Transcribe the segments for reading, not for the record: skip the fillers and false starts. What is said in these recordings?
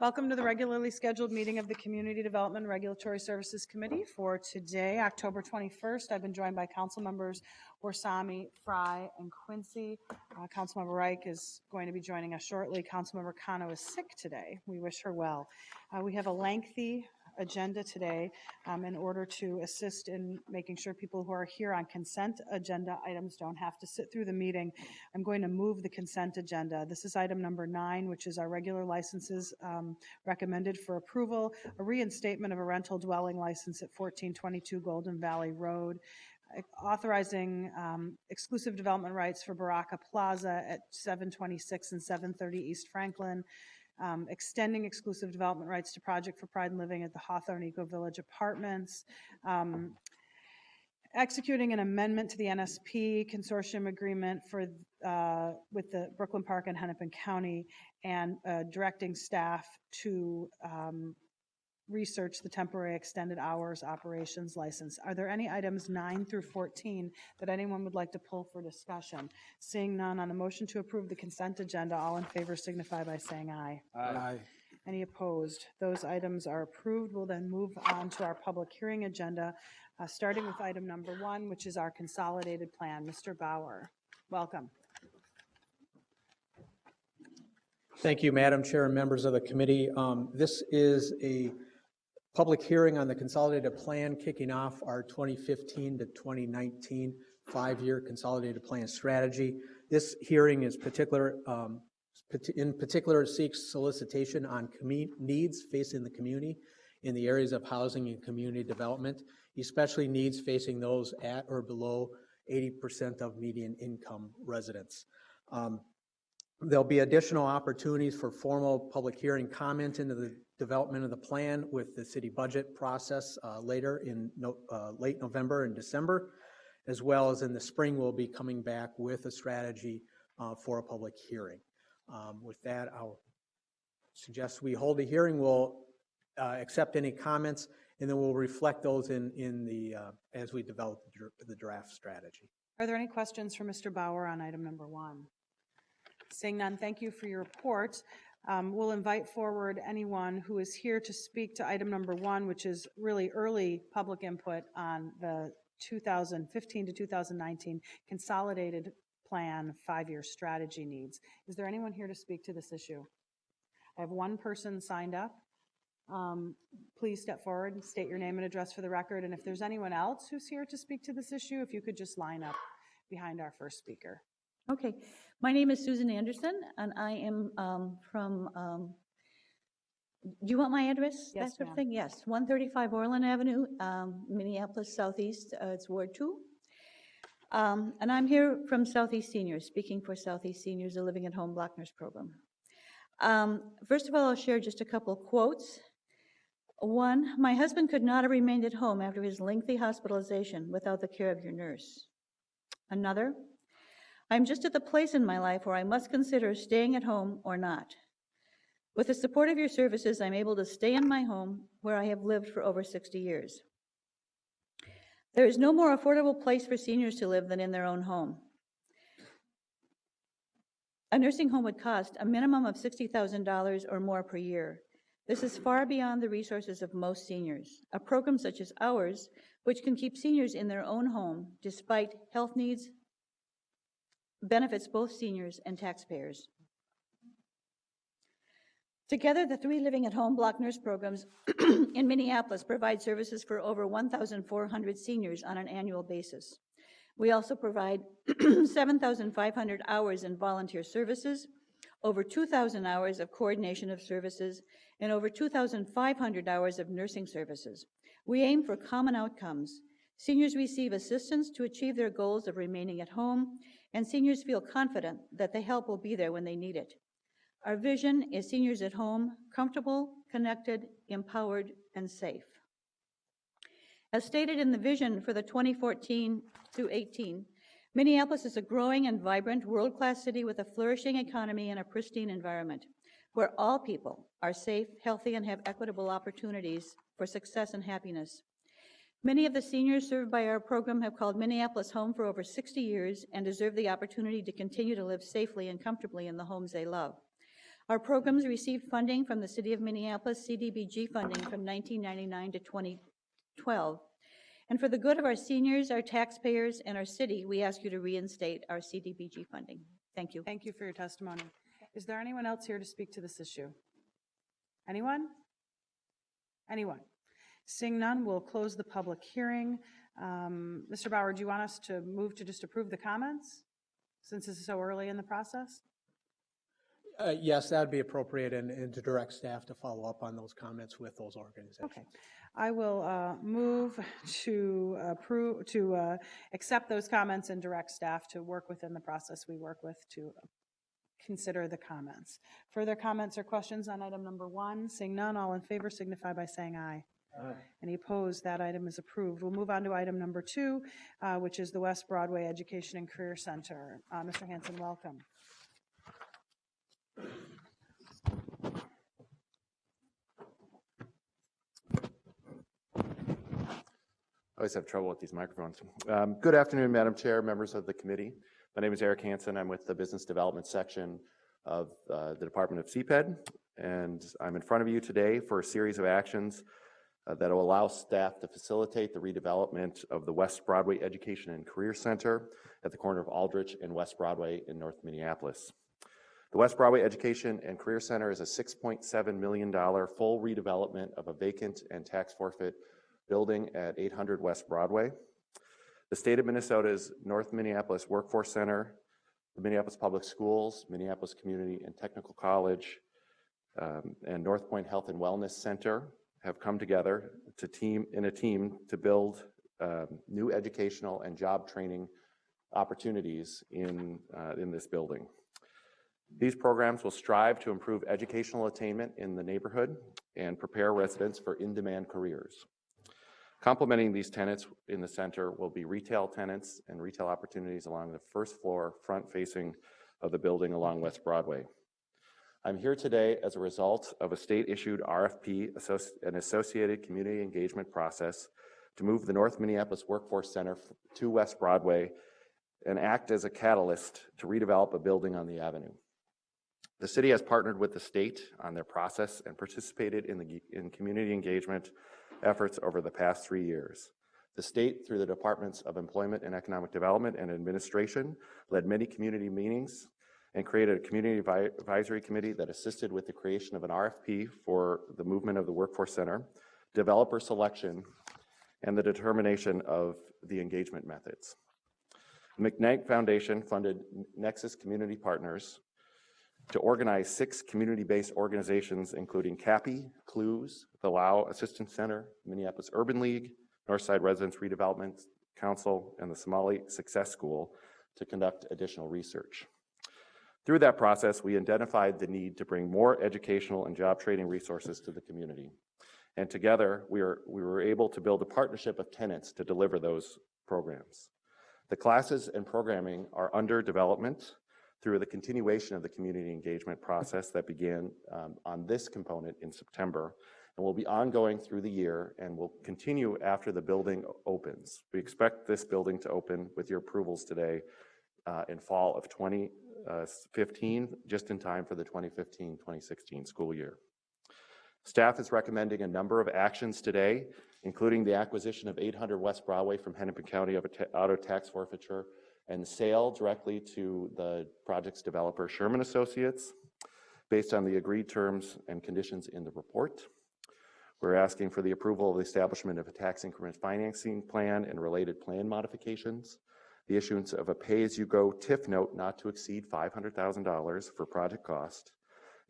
Welcome to the regularly scheduled meeting of the Community Development Regulatory Services Committee for today, October 21st. I've been joined by council members Warsami, Fry, and Quincy. Councilmember Reich is going to be joining us shortly. Councilmember Kano is sick today. We wish her well. We have a lengthy agenda today in order to assist in making sure people who are here on consent agenda items don't have to sit through the meeting. I'm going to move the consent agenda. This is item number 9, which is our regular licenses recommended for approval, a reinstatement of a rental dwelling license at 1422 Golden Valley Road, authorizing exclusive development rights for Baraka Plaza at 726 and 730 East Franklin, extending exclusive development rights to Project for Pride and Living at the Hawthorne Eco Village Apartments, executing an amendment to the NSP consortium agreement for with the Brooklyn Park and Hennepin County, and directing staff to research the temporary extended hours operations license. Are there any items 9 through 14 that anyone would like to pull for discussion? Seeing none, on a motion to approve the consent agenda, all in favor signify by saying aye. Aye. Any opposed? Those items are approved. We'll then move on to our public hearing agenda, starting with item number 1, which is our consolidated plan. Mr. Bauer, welcome. Thank you, Madam Chair and members of the committee. This is a public hearing on the consolidated plan kicking off our 2015 to 2019 5-year consolidated plan strategy. This hearing is in particular seeks solicitation on needs facing the community in the areas of housing and community development, especially needs facing those at or below 80% of median income residents. There'll be additional opportunities for formal public hearing comment into the development of the plan with the city budget process later in late November and December, as well as in the spring we'll be coming back with a strategy for a public hearing. With that, I'll suggest we hold a hearing. We'll accept any comments, and then we'll reflect those in the as we develop the draft strategy. Are there any questions for Mr. Bauer on item number 1? Seeing none, thank you for your report. We'll invite forward anyone who is here to speak to item number 1, which is really early public input on the 2015 to 2019 consolidated plan 5-year strategy needs. Is there anyone here to speak to this issue? I have one person signed up. Please step forward and state your name and address for the record. And if there's anyone else who's here to speak to this issue, if you could just line up behind our first speaker. Okay, my name is Susan Anderson, and I am from, do you want my address? Yes, that sort of ma'am. thing? Yes, 135 Orland Avenue, Minneapolis Southeast, it's Ward 2. And I'm here from Southeast Seniors, speaking for Southeast Seniors, the Living at Home Block Nurse Program. First of all, I'll share just a couple quotes. One, my husband could not have remained at home after his lengthy hospitalization without the care of your nurse. Another, I'm just at the place in my life where I must consider staying at home or not. With the support of your services, I'm able to stay in my home where I have lived for over 60 years. There is no more affordable place for seniors to live than in their own home. A nursing home would cost a minimum of $60,000 or more per year. This is far beyond the resources of most seniors. A program such as ours, which can keep seniors in their own home despite health needs, benefits both seniors and taxpayers. Together, the 3 Living at Home Block Nurse programs in Minneapolis provide services for over 1,400 seniors on an annual basis. We also provide 7,500 hours in volunteer services, over 2,000 hours of coordination of services, and over 2,500 hours of nursing services. We aim for common outcomes. Seniors receive assistance to achieve their goals of remaining at home, and seniors feel confident that the help will be there when they need it. Our vision is seniors at home, comfortable, connected, empowered, and safe. As stated in the vision for the 2014 through 18, Minneapolis is a growing and vibrant world-class city with a flourishing economy and a pristine environment, where all people are safe, healthy, and have equitable opportunities for success and happiness. Many of the seniors served by our program have called Minneapolis home for over 60 years and deserve the opportunity to continue to live safely and comfortably in the homes they love. Our programs received funding from the City of Minneapolis CDBG funding from 1999 to 2012. And for the good of our seniors, our taxpayers, and our city, we ask you to reinstate our CDBG funding. Thank you. Thank you for your testimony. Is there anyone else here to speak to this issue? Anyone? Anyone? Seeing none, we'll close the public hearing. Mr. Bauer, do you want us to move to just approve the comments since this is so early in the process? Yes, that'd be appropriate, and to direct staff to follow up on those comments with those organizations. Okay. I will move to approve, to accept those comments and direct staff to work within the process we work with to consider the comments. Further comments or questions on item number 1? Seeing none, all in favor signify by saying aye. Aye. Any opposed? That item is approved. We'll move on to item number 2, which is the West Broadway Education and Career Center. Mr. Hanson, welcome. I always have trouble with these microphones. Good afternoon, Madam Chair, members of the committee. My name is Eric Hansen. I'm with the Business Development section of the Department of CPED, and I'm in front of you today for a series of actions that will allow staff to facilitate the redevelopment of the West Broadway Education and Career Center at the corner of Aldrich and West Broadway in North Minneapolis. The West Broadway Education and Career Center is a $6.7 million full redevelopment of a vacant and tax forfeit building at 800 West Broadway. The state of Minnesota's North Minneapolis Workforce Center, the Minneapolis Public Schools, Minneapolis Community and Technical College, and North Point Health and Wellness Center have come together to team to build new educational and job training opportunities in this building. These programs will strive to improve educational attainment in the neighborhood and prepare residents for in-demand careers. Complementing these tenants in the center will be retail tenants and retail opportunities along the first floor front facing of the building along West Broadway. I'm here today as a result of a state-issued RFP and associated community engagement process to move the North Minneapolis Workforce Center to West Broadway and act as a catalyst to redevelop a building on the avenue. The city has partnered with the state on their process and participated in community engagement efforts over the past 3 years. The state, through the Departments of Employment and Economic Development and Administration, led many community meetings and created a community advisory committee that assisted with the creation of an RFP for the movement of the Workforce Center, developer selection, and the determination of the engagement methods. The McKnight Foundation funded Nexus Community Partners to organize 6 community-based organizations, including CAPI, CLUES, the Lao Assistance Center, Minneapolis Urban League, Northside Residents Redevelopment Council, and the Somali Success School to conduct additional research. Through that process, we identified the need to bring more educational and job training resources to the community. And together, we were able to build a partnership of tenants to deliver those programs. The classes and programming are under development through the continuation of the community engagement process that began on this component in September and will be ongoing through the year and will continue after the building opens. We expect this building to open with your approvals today in fall of 2015, just in time for the 2015-2016 school year. Staff is recommending a number of actions today, including the acquisition of 800 West Broadway from Hennepin County of auto tax forfeiture and sale directly to the project's developer, Sherman Associates, based on the agreed terms and conditions in the report. We're asking for the approval of the establishment of a tax increment financing plan and related plan modifications, the issuance of a pay-as-you-go TIF note not to exceed $500,000 for project cost,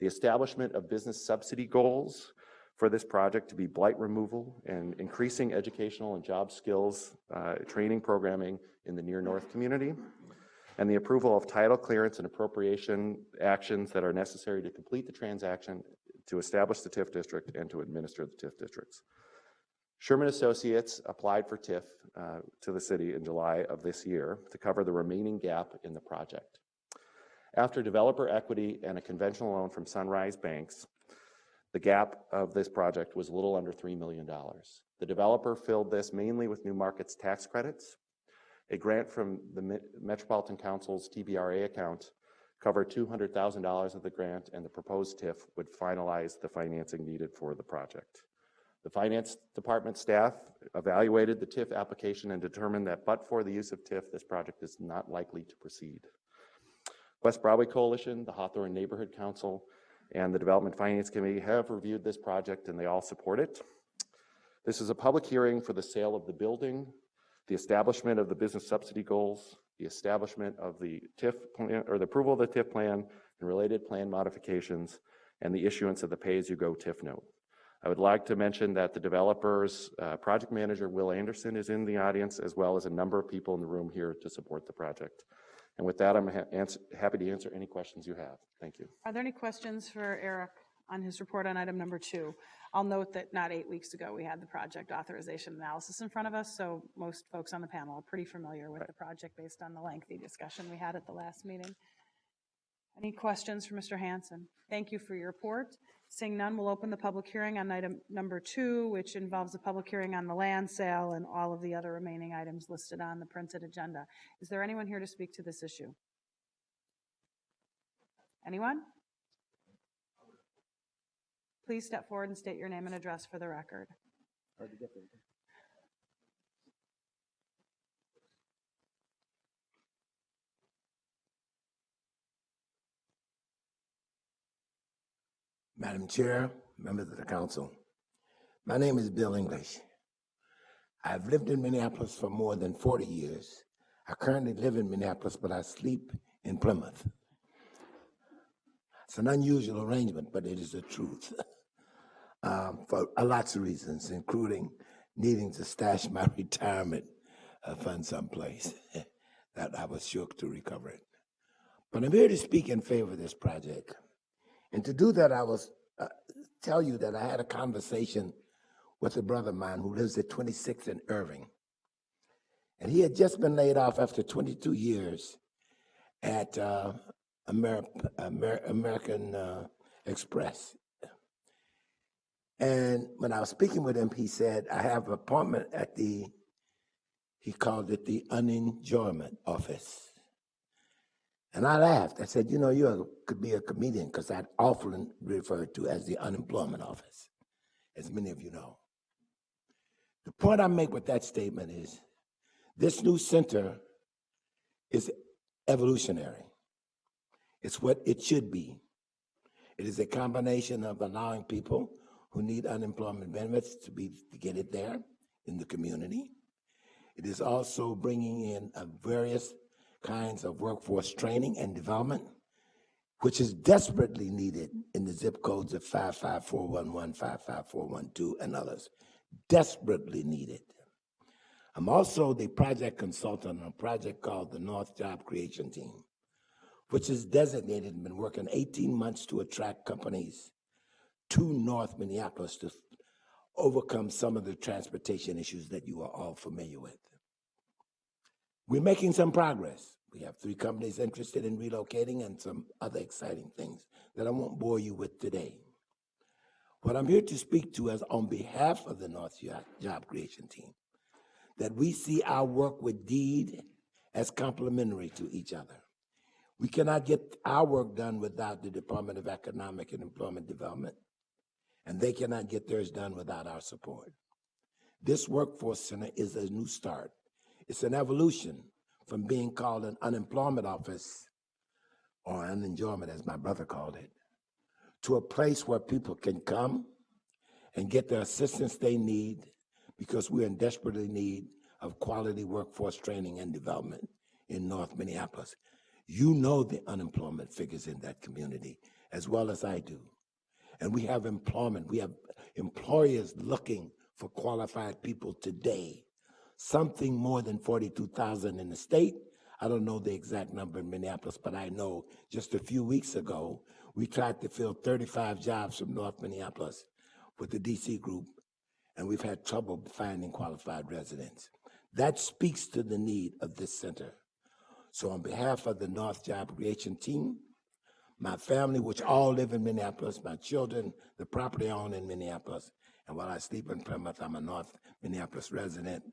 the establishment of business subsidy goals for this project to be blight removal and increasing educational and job skills training programming in the near north community, and the approval of title clearance and appropriation actions that are necessary to complete the transaction, to establish the TIF district, and to administer the TIF districts. Sherman Associates applied for TIF to the city in July of this year to cover the remaining gap in the project. After developer equity and a conventional loan from Sunrise Banks, the gap of this project was a little under $3 million. The developer filled this mainly with New Markets tax credits, a grant from the Metropolitan Council's TBRA account cover $200,000 of the grant, and the proposed TIF would finalize the financing needed for the project. The Finance Department staff evaluated the TIF application and determined that but for the use of TIF, this project is not likely to proceed. West Broadway Coalition, the Hawthorne Neighborhood Council, and the Development Finance Committee have reviewed this project and they all support it. This is a public hearing for the sale of the building, the establishment of the business subsidy goals, the establishment of the TIF plan, or the approval of the TIF plan and related plan modifications, and the issuance of the pay-as-you-go TIF note. I would like to mention that the developer's project manager, Will Anderson, is in the audience, as well as a number of people in the room here to support the project. And with that, I'm happy to answer any questions you have. Thank you. Are there any questions for Eric on his report on item number 2? I'll note that not 8 weeks ago, we had the project authorization analysis in front of us, so most folks on the panel are pretty familiar with the project based on the lengthy discussion we had at the last meeting. Any questions for Mr. Hanson? Thank you for your report. Seeing none, we'll open the public hearing on item number 2, which involves a public hearing on the land sale and all of the other remaining items listed on the printed agenda. Is there anyone here to speak to this issue? Anyone? Please step forward and state your name and address for the record. Madam Chair, members of the council, my name is Bill English. I've lived in Minneapolis for more than 40 years. I currently live in Minneapolis, but I sleep in Plymouth. It's an unusual arrangement, but it is the truth for lots of reasons, including needing to stash my retirement fund someplace that I was shook to recover it. But I'm here to speak in favor of this project. And to do that, I was tell you that I had a conversation with a brother of mine who lives at 26th and Irving. And he had just been laid off after 22 years at American Express. And when I was speaking with him, he said, I have an appointment at he called it the unenjoyment office. And I laughed. I said, you know, you could be a comedian, because I'd often referred to as the unemployment office, as many of you know. The point I make with that statement is this new center is evolutionary. It's what it should be. It is a combination of allowing people who need unemployment benefits to get it there in the community. It is also bringing in various kinds of workforce training and development, which is desperately needed in the zip codes of 55411, 55412, and others. Desperately needed. I'm also the project consultant on a project called the North Job Creation Team, which is designated and been working 18 months to attract companies to North Minneapolis to overcome some of the transportation issues that you are all familiar with. We're making some progress. We have 3 companies interested in relocating and some other exciting things that I won't bore you with today. What I'm here to speak to is on behalf of the North Job Creation Team, that we see our work with DEED as complementary to each other. We cannot get our work done without the Department of Economic and Employment Development, and they cannot get theirs done without our support. This workforce center is a new start. It's an evolution from being called an unemployment office, or unenjoyment as my brother called it, to a place where people can come and get the assistance they need, because we're in desperate need of quality workforce training and development in North Minneapolis. You know the unemployment figures in that community as well as I do. And we have employment. We have employers looking for qualified people today. Something more than 42,000 in the state. I don't know the exact number in Minneapolis, but I know just a few weeks ago, we tried to fill 35 jobs from North Minneapolis with the DC group, and we've had trouble finding qualified residents. That speaks to the need of this center. So on behalf of the North Job Creation Team, my family, which all live in Minneapolis, my children, the property owned in Minneapolis, and while I sleep in Plymouth, I'm a North Minneapolis resident,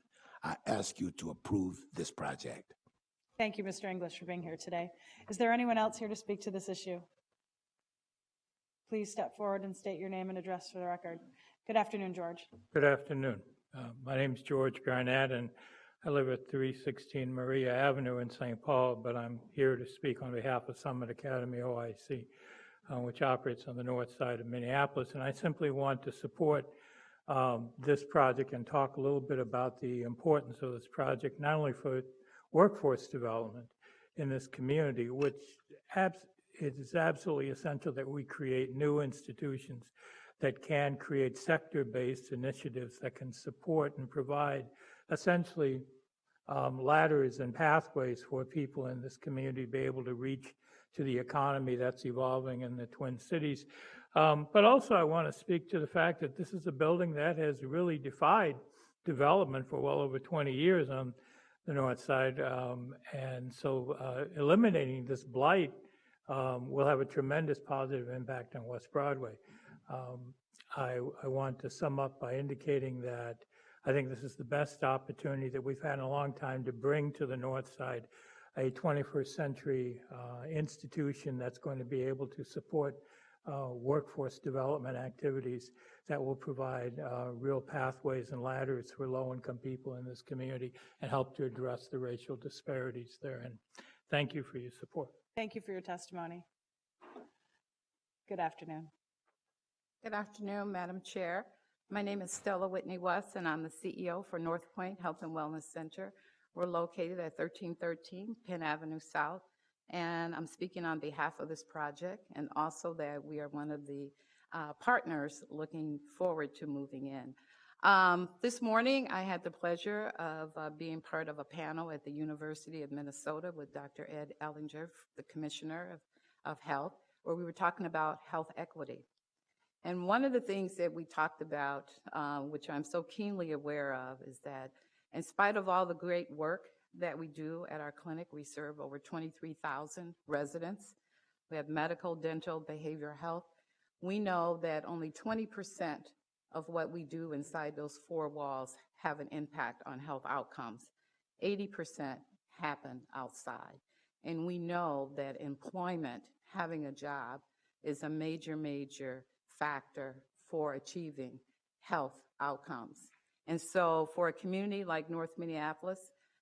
I ask you to approve this project. Thank you, Mr. English, for being here today. Is there anyone else here to speak to this issue? Please step forward and state your name and address for the record. Good afternoon, George. Good afternoon. My name's George Garnett, and I live at 316 Maria Avenue in St. Paul, but I'm here to speak on behalf of Summit Academy OIC, which operates on the north side of Minneapolis. And I simply want to support this project and talk a little bit about the importance of this project, not only for workforce development in this community, which it is absolutely essential that we create new institutions that can create sector-based initiatives that can support and provide essentially ladders and pathways for people in this community to be able to reach to the economy that's evolving in the Twin Cities. But also I want to speak to the fact that this is a building that has really defied development for well over 20 years on the north side. And so eliminating this blight will have a tremendous positive impact on West Broadway. I want to sum up by indicating that I think this is the best opportunity that we've had in a long time to bring to the north side a 21st century institution that's going to be able to support workforce development activities that will provide real pathways and ladders for low-income people in this community and help to address the racial disparities therein. Thank you for your support. Thank you for your testimony. Good afternoon. Good afternoon, Madam Chair. My name is Stella Whitney West, and I'm the CEO for North Point Health and Wellness Center. We're located at 1313 Penn Avenue South, and I'm speaking on behalf of this project, and also that we are one of the partners looking forward to moving in. This morning, I had the pleasure of being part of a panel at the University of Minnesota with Dr. Ed Ellinger, the Commissioner of Health, where we were talking about health equity. And one of the things that we talked about, which I'm so keenly aware of, is that in spite of all the great work that we do at our clinic, we serve over 23,000 residents. We have medical, dental, behavioral health. We know that only 20% of what we do inside those four walls have an impact on health outcomes. 80% happen outside. And we know that employment, having a job, is a major, major factor for achieving health outcomes. And so for a community like North Minneapolis,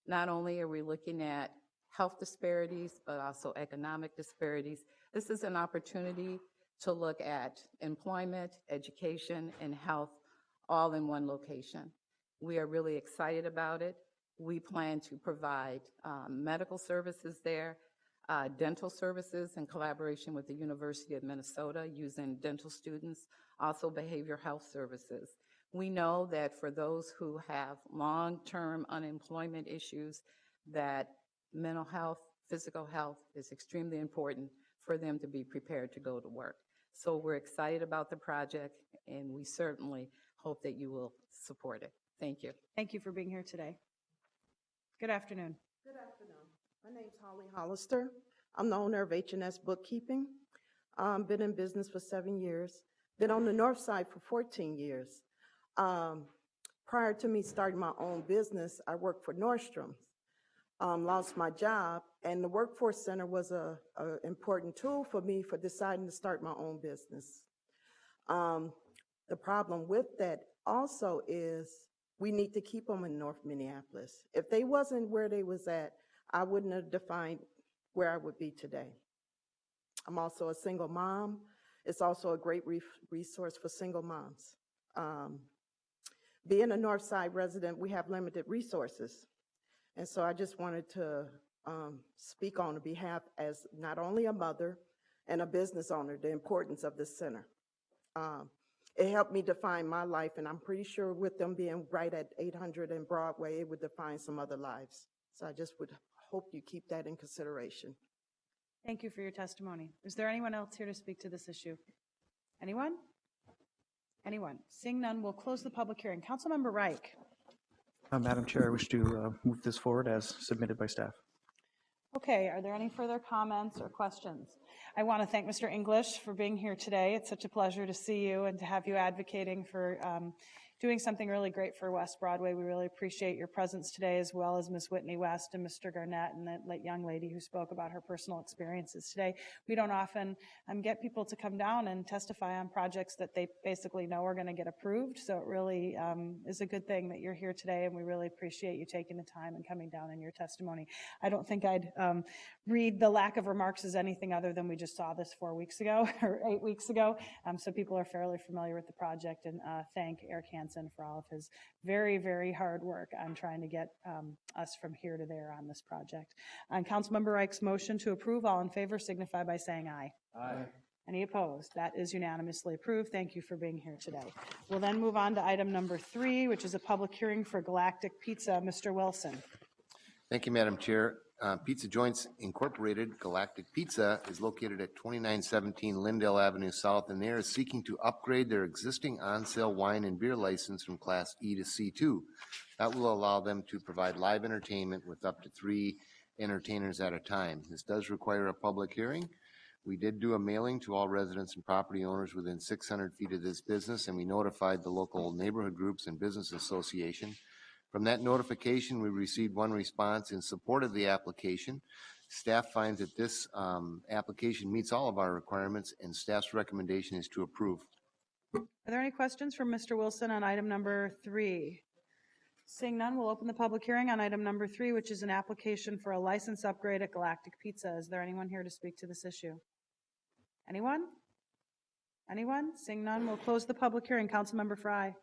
not only are we looking at health disparities, but also economic disparities, this is an opportunity to look at employment, education, and health all in one location. We are really excited about it. We plan to provide medical services there, dental services in collaboration with the University of Minnesota using dental students, also behavioral health services. We know that for those who have long-term unemployment issues, that mental health, physical health is extremely important for them to be prepared to go to work. So we're excited about the project, and we certainly hope that you will support it. Thank you. Thank you for being here today. Good afternoon. Good afternoon. My name's Holly Hollister. I'm the owner of H&S Bookkeeping. Been in business for 7 years. Been on the north side for 14 years. Prior to me starting my own business, I worked for Nordstrom. Lost my job, and the Workforce Center was a important tool for me for deciding to start my own business. The problem with that also is we need to keep them in North Minneapolis. If they wasn't where they was at, I wouldn't have defined where I would be today. I'm also a single mom. It's also a great resource for single moms. Being a North Side resident, we have limited resources. And so I just wanted to speak on behalf as not only a mother and a business owner, the importance of this center. It helped me define my life, and I'm pretty sure with them being right at 800 and Broadway, it would define some other lives. So I just would hope you keep that in consideration. Thank you for your testimony. Is there anyone else here to speak to this issue? Anyone? Anyone? Seeing none, we'll close the public hearing. Councilmember Reich. Madam Chair, I wish to move this forward as submitted by staff. Okay, are there any further comments or questions? I want to thank Mr. English for being here today. It's such a pleasure to see you and to have you advocating for doing something really great for West Broadway. We really appreciate your presence today, as well as Ms. Whitney West and Mr. Garnett and that young lady who spoke about her personal experiences today. We don't often get people to come down and testify on projects that they basically know are going to get approved, so it really is a good thing that you're here today, and we really appreciate you taking the time and coming down in your testimony. I don't think I'd read the lack of remarks as anything other than we just saw this 4 weeks ago or 8 weeks ago, so people are fairly familiar with the project, and thank Eric Hansen for all of his very, very hard work on trying to get us from here to there on this project. On Councilmember Reich's motion to approve, all in favor signify by saying aye. Aye. Any opposed? That is unanimously approved. Thank you for being here today. We'll then move on to item number 3, which is a public hearing for Galactic Pizza. Mr. Wilson. Thank you, Madam Chair. Pizza Joints Incorporated, Galactic Pizza, is located at 2917 Lindale Avenue South, and they are seeking to upgrade their existing on-sale wine and beer license from Class E to C2. That will allow them to provide live entertainment with up to 3 entertainers at a time. This does require a public hearing. We did do a mailing to all residents and property owners within 600 feet of this business, and we notified the local neighborhood groups and business association. From that notification, we received one response in support of the application. Staff finds that this application meets all of our requirements, and staff's recommendation is to approve. Are there any questions from Mr. Wilson on item number 3? Seeing none, we'll open the public hearing on item number 3, which is an application for a license upgrade at Galactic Pizza. Is there anyone here to speak to this issue? Anyone? Anyone? Seeing none, we'll close the public hearing. Councilmember Frye.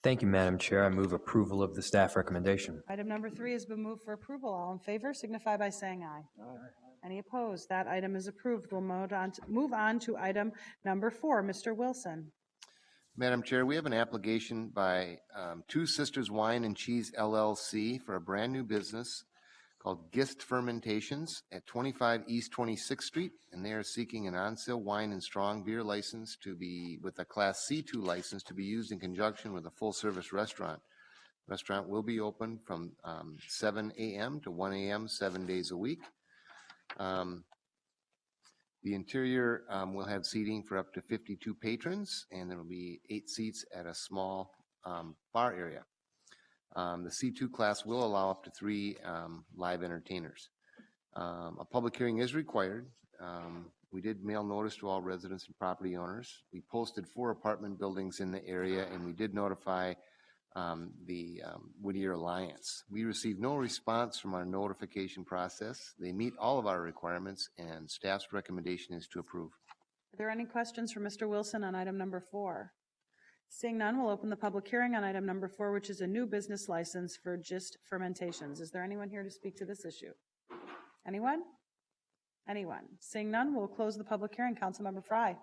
Thank you, Madam Chair. I move approval of the staff recommendation. Item number 3 has been moved for approval. All in favor signify by saying aye. Aye. Any opposed? That item is approved. We'll move on to item number 4. Mr. Wilson. Madam Chair, we have an application by Two Sisters Wine and Cheese LLC for a brand new business called Gist Fermentations at 25 East 26th Street, and they are seeking an on-sale wine and strong beer license to be with a Class C2 license to be used in conjunction with a full-service restaurant. The restaurant will be open from 7 a.m. to 1 a.m. 7 days a week. The interior will have seating for up to 52 patrons, and there will be 8 seats at a small bar area. The C2 class will allow up to 3 live entertainers. A public hearing is required. We did mail notice to all residents and property owners. We posted 4 apartment buildings in the area, and we did notify the Whittier Alliance. We received no response from our notification process. They meet all of our requirements, and staff's recommendation is to approve. Are there any questions for Mr. Wilson on item number 4? Seeing none, we'll open the public hearing on item number 4, which is a new business license for Gist Fermentations. Is there anyone here to speak to this issue? Anyone? Anyone? Seeing none, we'll close the public hearing. Councilmember Frye.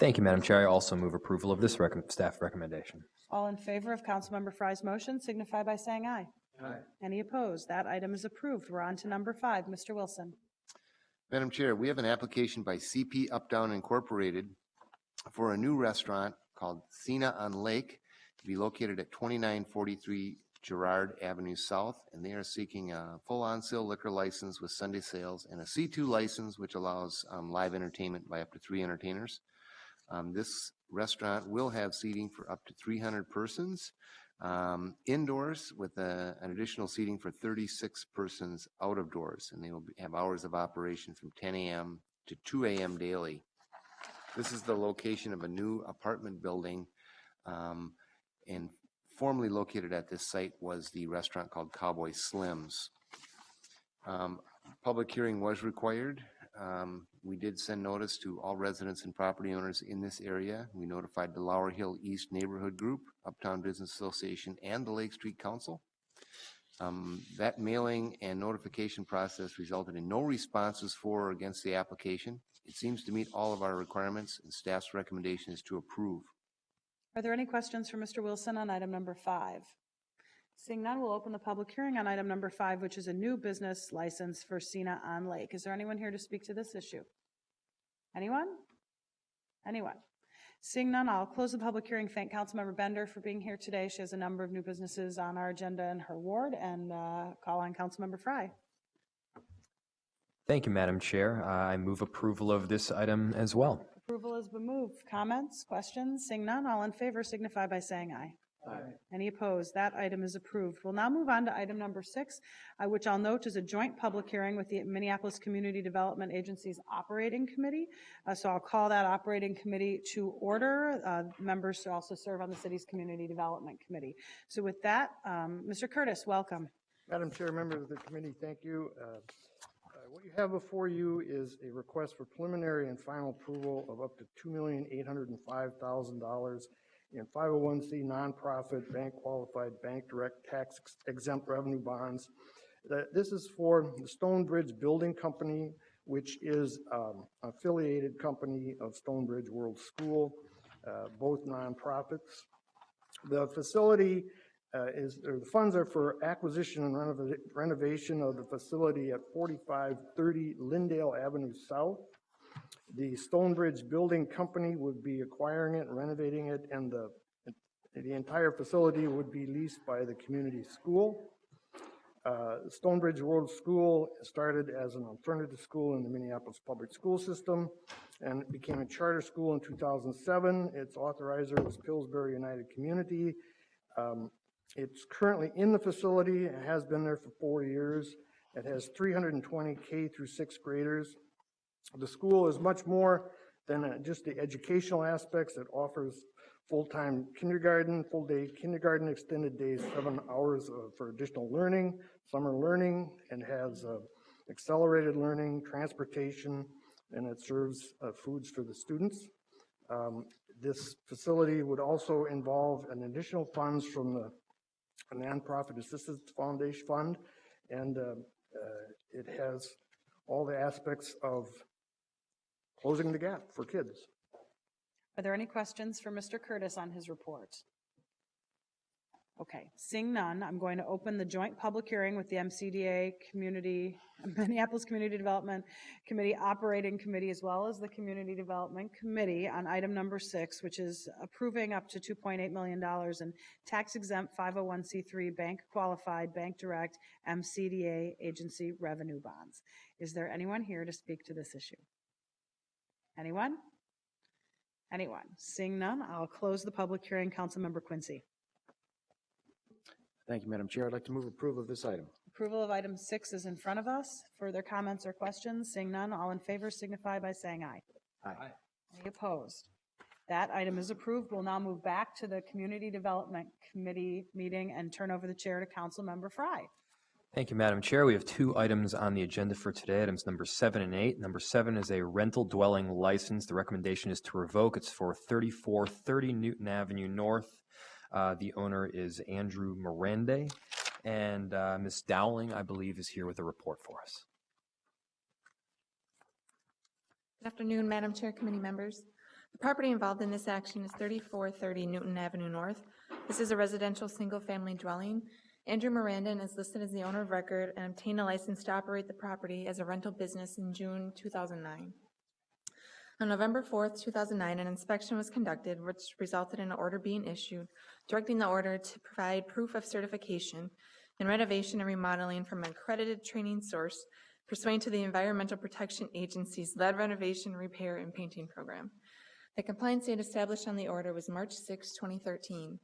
Thank you, Madam Chair. I also move approval of this staff recommendation. All in favor of Councilmember Frye's motion signify by saying aye. Aye. Any opposed? That item is approved. We're on to number 5. Mr. Wilson. Madam Chair, we have an application by CP Uptown Incorporated for a new restaurant called Cena on Lake to be located at 2943 Girard Avenue South, and they are seeking a full on-sale liquor license with Sunday sales and a C2 license, which allows live entertainment by up to 3 entertainers. This restaurant will have seating for up to 300 persons indoors, with an additional seating for 36 persons out of doors, and they will have hours of operation from 10 a.m. to 2 a.m. daily. This is the location of a new apartment building, and formerly located at this site was the restaurant called Cowboy Slim's. Public hearing was required. We did send notice to all residents and property owners in this area. We notified the Lower Hill East Neighborhood Group, Uptown Business Association, and the Lake Street Council. That mailing and notification process resulted in no responses for or against the application. It seems to meet all of our requirements, and staff's recommendation is to approve. Are there any questions for Mr. Wilson on item number 5? Seeing none, we'll open the public hearing on item number 5, which is a new business license for Cena on Lake. Is there anyone here to speak to this issue? Anyone? Anyone? Seeing none, I'll close the public hearing. Thank Councilmember Bender for being here today. She has a number of new businesses on our agenda in her ward, and call on Councilmember Frye. Thank you, Madam Chair. I move approval of this item as well. Approval has been moved. Comments, questions? Seeing none, all in favor signify by saying aye. Aye. Any opposed? That item is approved. We'll now move on to item number 6, which I'll note is a joint public hearing with the Minneapolis Community Development Agency's Operating Committee. So I'll call that Operating Committee to order. Members should also serve on the city's Community Development Committee. So with that, Mr. Curtis, welcome. Madam Chair, members of the committee, thank you. What you have before you is a request for preliminary and final approval of up to $2,805,000 in 501c nonprofit, bank qualified, bank direct tax exempt revenue bonds. This is for the Stonebridge Building Company, which is an affiliated company of Stonebridge World School, both nonprofits. The facility the funds are for acquisition and renovation of the facility at 4530 Lindale Avenue South. The Stonebridge Building Company would be acquiring it and renovating it, and the entire facility would be leased by the community school. Stonebridge World School started as an alternative school in the Minneapolis public school system and it became a charter school in 2007. Its authorizer was Pillsbury United Community. It's currently in the facility. It has been there for 4 years. It has 320 K through 6th graders. The school is much more than just the educational aspects. It offers full-time kindergarten, full-day kindergarten, extended days, 7 hours for additional learning, summer learning, and has accelerated learning, transportation, and it serves foods for the students. This facility would also involve an additional funds from the Nonprofit Assistance Foundation Fund, and it has all the aspects of closing the gap for kids. Are there any questions for Mr. Curtis on his report? Okay, seeing none, I'm going to open the joint public hearing with the Minneapolis Community Development Committee Operating Committee, as well as the Community Development Committee on item number 6, which is approving up to $2.8 million in tax-exempt 501c3 bank qualified, bank direct, MCDA agency revenue bonds. Is there anyone here to speak to this issue? Anyone? Anyone? Seeing none, I'll close the public hearing. Councilmember Quincy. Thank you, Madam Chair. I'd like to move approval of this item. Approval of item 6 is in front of us. Further comments or questions? Seeing none, all in favor signify by saying aye. Aye. Any opposed? That item is approved. We'll now move back to the Community Development Committee meeting and turn over the chair to Councilmember Fry. Thank you, Madam Chair. We have 2 items on the agenda for today, items number 7 and 8. Number 7 is a rental dwelling license. The recommendation is to revoke. It's for 3430 Newton Avenue North. The owner is Andrew Miranda, and Ms. Dowling, I believe, is here with a report for us. Good afternoon, Madam Chair, committee members. The property involved in this action is 3430 Newton Avenue North. This is a residential single-family dwelling. Andrew Miranda is listed as the owner of record and obtained a license to operate the property as a rental business in June 2009. On November 4th, 2009, an inspection was conducted, which resulted in an order being issued, directing the order to provide proof of certification in renovation and remodeling from an accredited training source pursuant to the Environmental Protection Agency's lead renovation, repair, and painting program. The compliance date established on the order was March 6, 2013.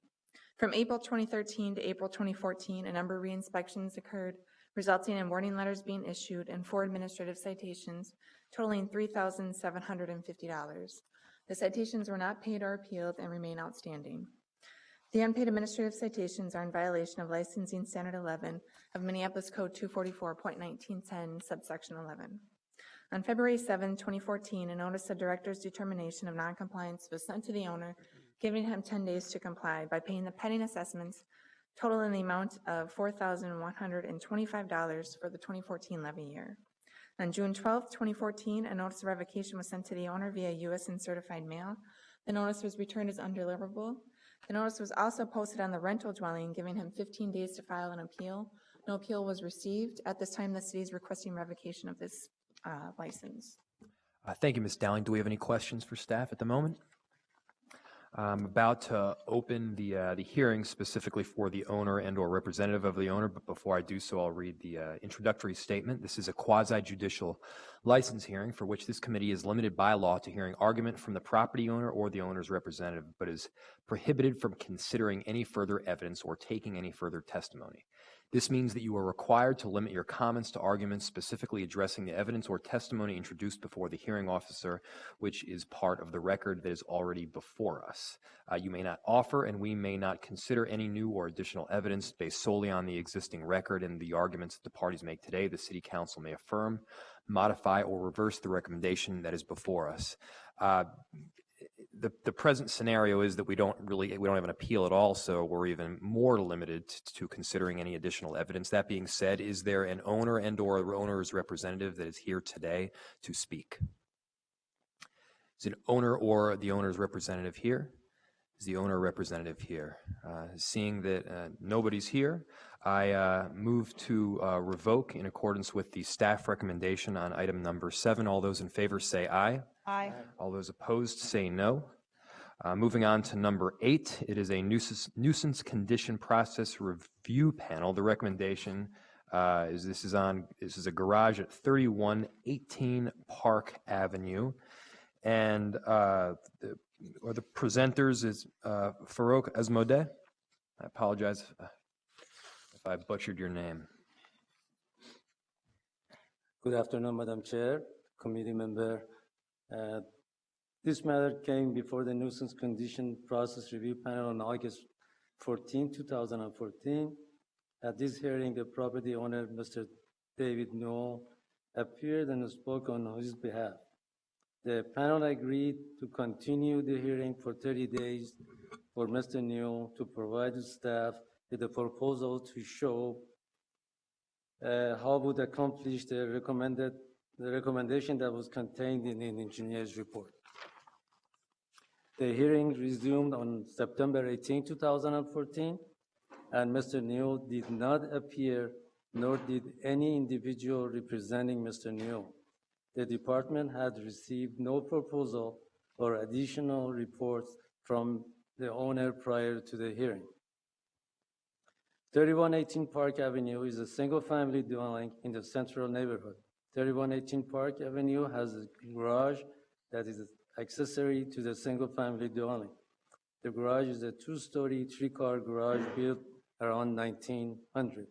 From April 2013 to April 2014, a number of re-inspections occurred, resulting in warning letters being issued and 4 administrative citations, totaling $3,750. The citations were not paid or appealed and remain outstanding. The unpaid administrative citations are in violation of Licensing Standard 11 of Minneapolis Code 244.1910, subsection 11. On February 7, 2014, a notice of director's determination of noncompliance was sent to the owner, giving him 10 days to comply by paying the pending assessments, totaling the amount of $4,125 for the 2014 levy year. On June 12, 2014, a notice of revocation was sent to the owner via U.S. and certified mail. The notice was returned as undeliverable. The notice was also posted on the rental dwelling, giving him 15 days to file an appeal. No appeal was received. At this time, the city is requesting revocation of this license. Thank you, Ms. Dowling. Do we have any questions for staff at the moment? I'm about to open the hearing specifically for the owner and/or representative of the owner, but before I do so, I'll read the introductory statement. This is a quasi-judicial license hearing for which this committee is limited by law to hearing argument from the property owner or the owner's representative, but is prohibited from considering any further evidence or taking any further testimony. This means that you are required to limit your comments to arguments specifically addressing the evidence or testimony introduced before the hearing officer, which is part of the record that is already before us. You may not offer, and we may not consider any new or additional evidence based solely on the existing record and the arguments that the parties make today. The City Council may affirm, modify, or reverse the recommendation that is before us. The present scenario is that we don't have an appeal at all, so we're even more limited to considering any additional evidence. That being said, is there an owner and/or owner's representative that is here today to speak? Is an owner or the owner's representative here? Is the owner representative here? Seeing that nobody's here, I move to revoke in accordance with the staff recommendation on item number 7. All those in favor say aye. Aye. All those opposed say no. Moving on to number 8, it is a nuisance condition process review panel. The recommendation is this is a garage at 3118 Park Avenue, and the presenters is Farouk Asmodeh. I apologize if I butchered your name. Good afternoon, Madam Chair, committee member. This matter came before the nuisance condition process review panel on August 14, 2014. At this hearing, the property owner, Mr. David Newell, appeared and spoke on his behalf. The panel agreed to continue the hearing for 30 days for Mr. Newell to provide the staff with a proposal to show how would accomplish the recommendation that was contained in the engineer's report. The hearing resumed on September 18, 2014, and Mr. Newell did not appear, nor did any individual representing Mr. Newell. The department had received no proposal or additional reports from the owner prior to the hearing. 3118 Park Avenue is a single-family dwelling in the central neighborhood. 3118 Park Avenue has a garage that is accessory to the single-family dwelling. The garage is a 2-story, 3-car garage built around 1900.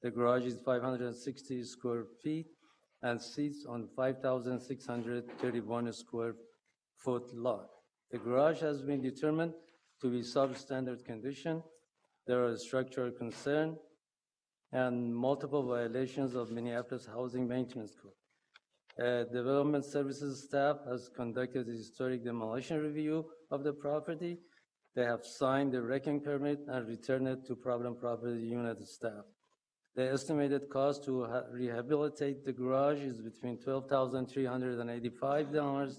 The garage is 560 square feet and sits on 5,631 square foot lot. The garage has been determined to be substandard condition. There are structural concerns and multiple violations of Minneapolis Housing Maintenance Code. Development Services staff has conducted a historic demolition review of the property. They have signed the wrecking permit and returned it to problem property unit staff. The estimated cost to rehabilitate the garage is between $12,385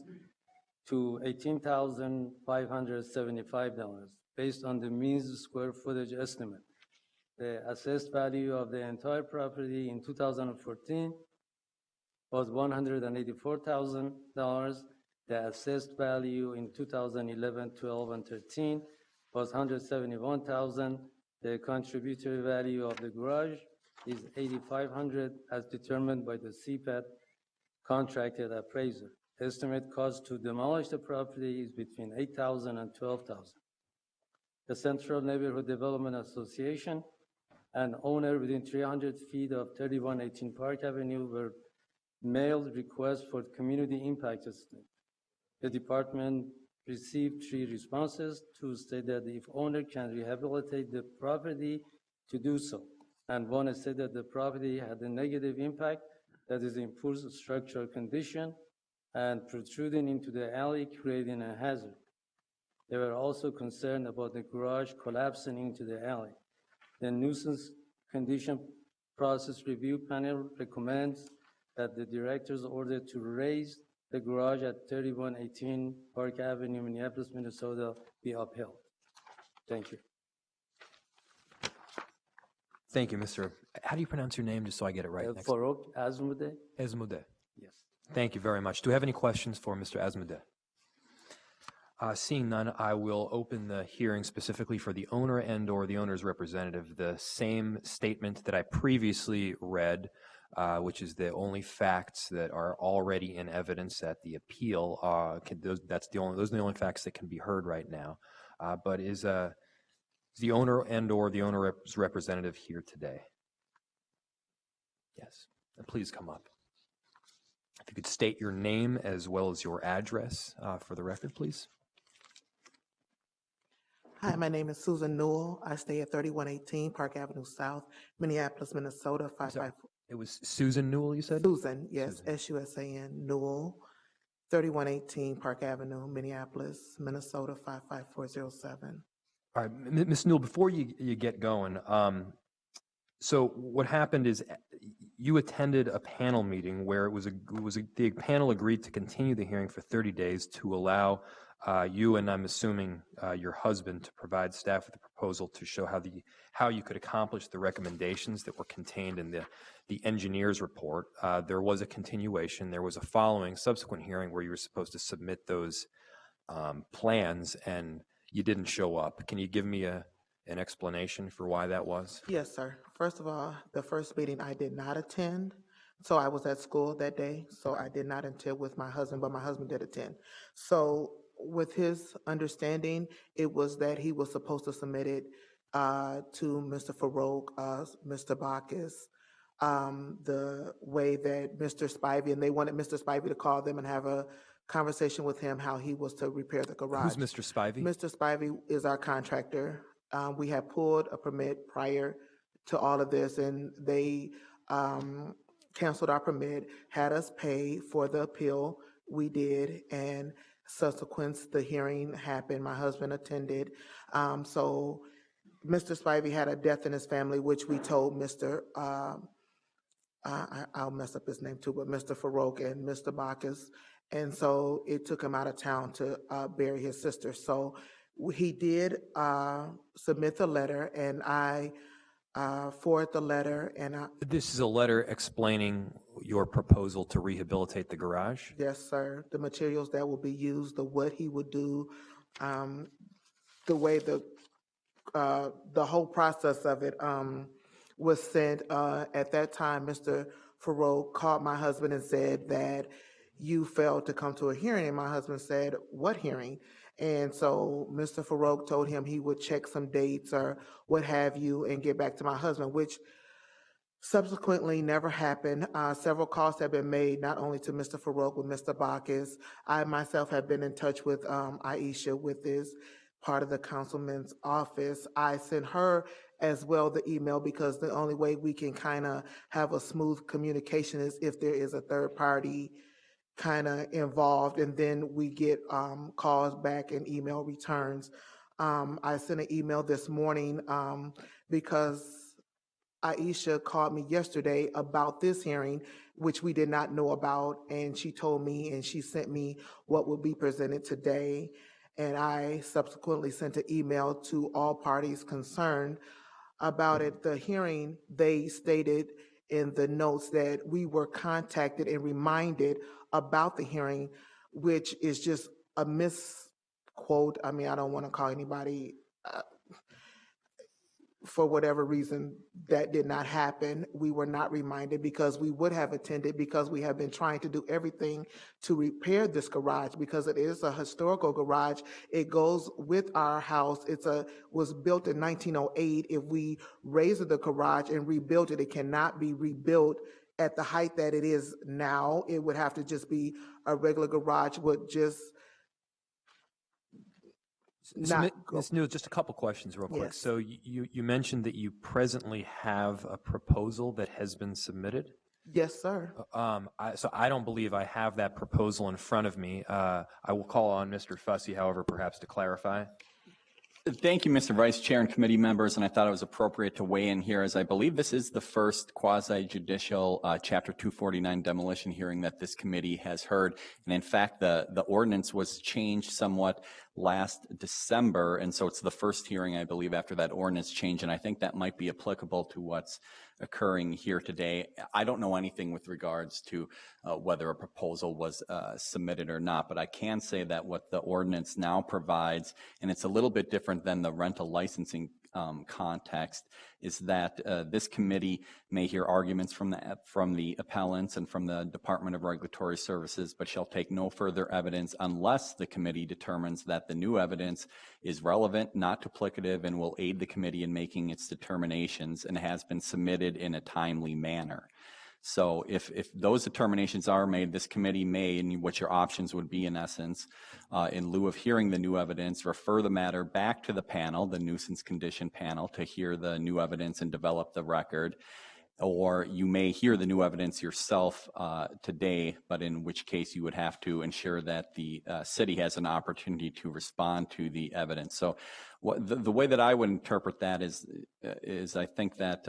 to $18,575 based on the means square footage estimate. The assessed value of the entire property in 2014 was $184,000. The assessed value in 2011, 12, and 13 was $171,000. The contributory value of the garage is $8,500 as determined by the CPAT contracted appraiser. Estimate cost to demolish the property is between $8,000 and $12,000. The Central Neighborhood Development Association, an owner within 300 feet of 3118 Park Avenue, were mailed requests for community impact estimate. The department received 3 responses. 2 stated that if owner can rehabilitate the property to do so, and 1 said that the property had a negative impact, that is in poor structural condition and protruding into the alley, creating a hazard. They were also concerned about the garage collapsing into the alley. The nuisance condition process review panel recommends that the director's order to raise the garage at 3118 Park Avenue, Minneapolis, Minnesota be upheld. Thank you. Thank you, Mr. How do you pronounce your name, just so I get it right? Farouk Asmodeh. Asmodeh. Yes. Thank you very much. Do we have any questions for Mr. Asmodeh? Seeing none, I will open the hearing specifically for the owner and/or the owner's representative. The same statement that I previously read, which is the only facts that are already in evidence at the appeal. Those are the only facts that can be heard right now. But is the owner and/or the owner's representative here today? Yes. And please come up. If you could state your name as well as your address for the record, please. Hi, my name is Susan Newell. I stay at 3118 Park Avenue South, Minneapolis, Minnesota, 554. It was Susan Newell, you said? Susan, yes, S-U-S-A-N, Newell, 3118 Park Avenue, Minneapolis, Minnesota, 55407. All right, Ms. Newell, before you get going, so what happened is you attended a panel meeting where the panel agreed to continue the hearing for 30 days to allow you, and I'm assuming your husband, to provide staff with a proposal to show how you could accomplish the recommendations that were contained in the engineer's report. There was a continuation. There was a following subsequent hearing where you were supposed to submit those plans, and you didn't show up. Can you give me an explanation for why that was? Yes, sir. First of all, the first meeting I did not attend. So I was at school that day, so I did not attend with my husband, but my husband did attend. So with his understanding, it was that he was supposed to submit it to Mr. Farouk, Mr. Bacchus, the way that Mr. Spivey, and they wanted Mr. Spivey to call them and have a conversation with him how he was to repair the garage. Who's Mr. Spivey? Mr. Spivey is our contractor. We had pulled a permit prior to all of this, and they canceled our permit, had us pay for the appeal. We did, and subsequent, the hearing happened. My husband attended. So Mr. Spivey had a death in his family, which we told Mr. I'll mess up his name too, but Mr. Farouk and Mr. Bacchus. And so it took him out of town to bury his sister. So he did submit the letter, and I forwarded the letter. And This is a letter explaining your proposal to rehabilitate the garage? Yes, sir. The materials that will be used, what he would do, the way the whole process of it was sent. At that time, Mr. Farouk called my husband and said that you failed to come to a hearing. And my husband said, what hearing? And so Mr. Farouk told him he would check some dates or what have you and get back to my husband, which subsequently never happened. Several calls have been made, not only to Mr. Farouk, but Mr. Bacchus. I myself have been in touch with Aisha, with this part of the councilman's office. I sent her as well the email, because the only way we can kind of have a smooth communication is if there is a third party kind of involved, and then we get calls back and email returns. I sent an email this morning because Aisha called me yesterday about this hearing, which we did not know about, and she told me, and she sent me what will be presented today. And I subsequently sent an email to all parties concerned about it. The hearing, they stated in the notes that we were contacted and reminded about the hearing, which is just a misquote. I mean, I don't want to call anybody for whatever reason that did not happen. We were not reminded, because we would have attended, because we have been trying to do everything to repair this garage, because it is a historical garage. It goes with our house. Was built in 1908. If we raise the garage and rebuild it, it cannot be rebuilt at the height that it is now. It would have to just be a regular garage, would just Ms. Newell, just a couple questions real quick. Yes. So you mentioned that you presently have a proposal that has been submitted? Yes, sir. So I don't believe I have that proposal in front of me. I will call on Mr. Fussy, however, perhaps to clarify. Thank you, Mr. Vice Chair and committee members, and I thought it was appropriate to weigh in here, as I believe this is the first quasi-judicial Chapter 249 demolition hearing that this committee has heard. And in fact, the ordinance was changed somewhat last December, and so it's the first hearing, I believe, after that ordinance change, and I think that might be applicable to what's occurring here today. I don't know anything with regards to whether a proposal was submitted or not, but I can say that what the ordinance now provides, and it's a little bit different than the rental licensing context, is that this committee may hear arguments from the appellants and from the Department of Regulatory Services, but shall take no further evidence unless the committee determines that the new evidence is relevant, not duplicative, and will aid the committee in making its determinations and has been submitted in a timely manner. So if those determinations are made, this committee may, and what your options would be in essence, in lieu of hearing the new evidence, refer the matter back to the panel, the nuisance condition panel, to hear the new evidence and develop the record. Or you may hear the new evidence yourself today, but in which case you would have to ensure that the city has an opportunity to respond to the evidence. So the way that I would interpret that is I think that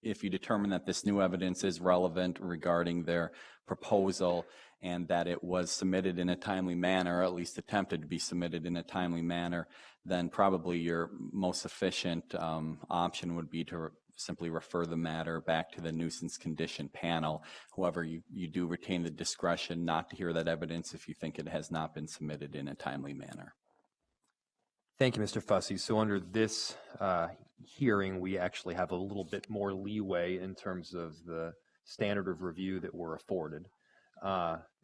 if you determine that this new evidence is relevant regarding their proposal and that it was submitted in a timely manner, or at least attempted to be submitted in a timely manner, then probably your most efficient option would be to simply refer the matter back to the nuisance condition panel. However, you do retain the discretion not to hear that evidence if you think it has not been submitted in a timely manner. Thank you, Mr. Fussy. So under this hearing, we actually have a little bit more leeway in terms of the standard of review that we're afforded.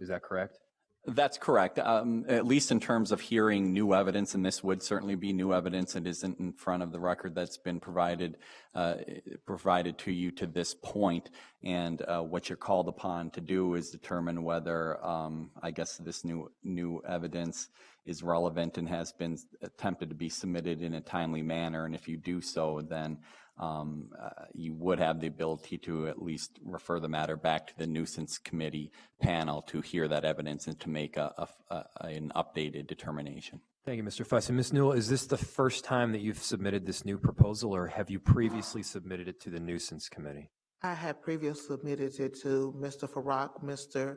Is that correct? That's correct, at least in terms of hearing new evidence, and this would certainly be new evidence that isn't in front of the record that's been provided to you to this point. And what you're called upon to do is determine whether, I guess, this new evidence is relevant and has been attempted to be submitted in a timely manner. And if you do so, then you would have the ability to at least refer the matter back to the nuisance committee panel to hear that evidence and to make an updated determination. Thank you, Mr. Fussy. Ms. Newell, is this the first time that you've submitted this new proposal, or have you previously submitted it to the nuisance committee? I had previously submitted it to Mr. Farrak, Mr.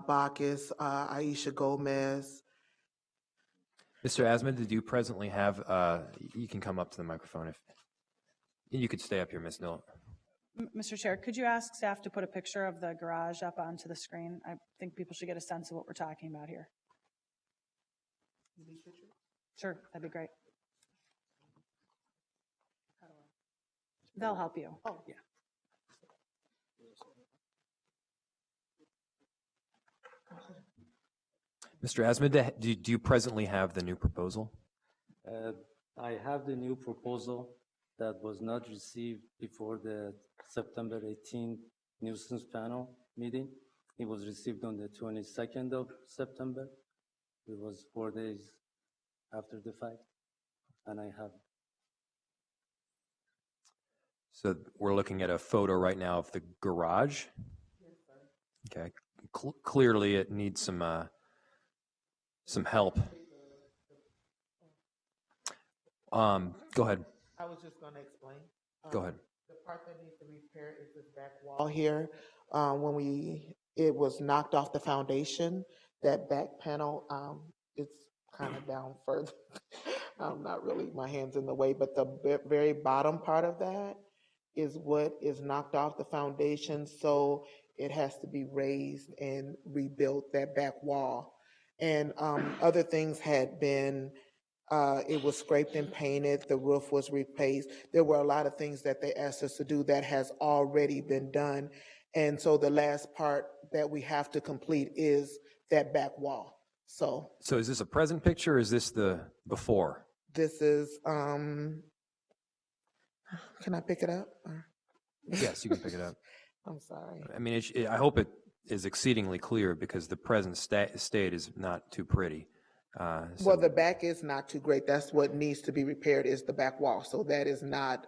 Bacchus, Aisha Gomez. Mr. Asmund, do you presently have, you can come up to the microphone if, you could stay up here, Ms. Newell. Mr. Chair, could you ask staff to put a picture of the garage up onto the screen? I think people should get a sense of what we're talking about here. Sure, that'd be great. They'll help you. Oh, yeah. Mr. Asmund, do you presently have the new proposal? I have the new proposal that was not received before the September 18th nuisance panel meeting. It was received on the 22nd of September. It was 4 days after the fact, and I have. So we're looking at a photo right now of the garage. Yes, sir. Okay. Clearly, it needs some help. Go ahead. I was just going to explain. Go ahead. The part that needs to be repaired is this back wall here. When it was knocked off the foundation, that back panel, it's kind of down further. Not really my hands in the way, but the very bottom part of that is what is knocked off the foundation. So it has to be raised and rebuilt, that back wall. And other things had been, it was scraped and painted, the roof was replaced. There were a lot of things that they asked us to do that has already been done. And so the last part that we have to complete is that back wall. So is this a present picture or is this the before? This is, can I pick it up? Yes, you can pick it up. I'm sorry. I mean, I hope it is exceedingly clear because the present state is not too pretty. Well, the back is not too great. That's what needs to be repaired is the back wall. So that is not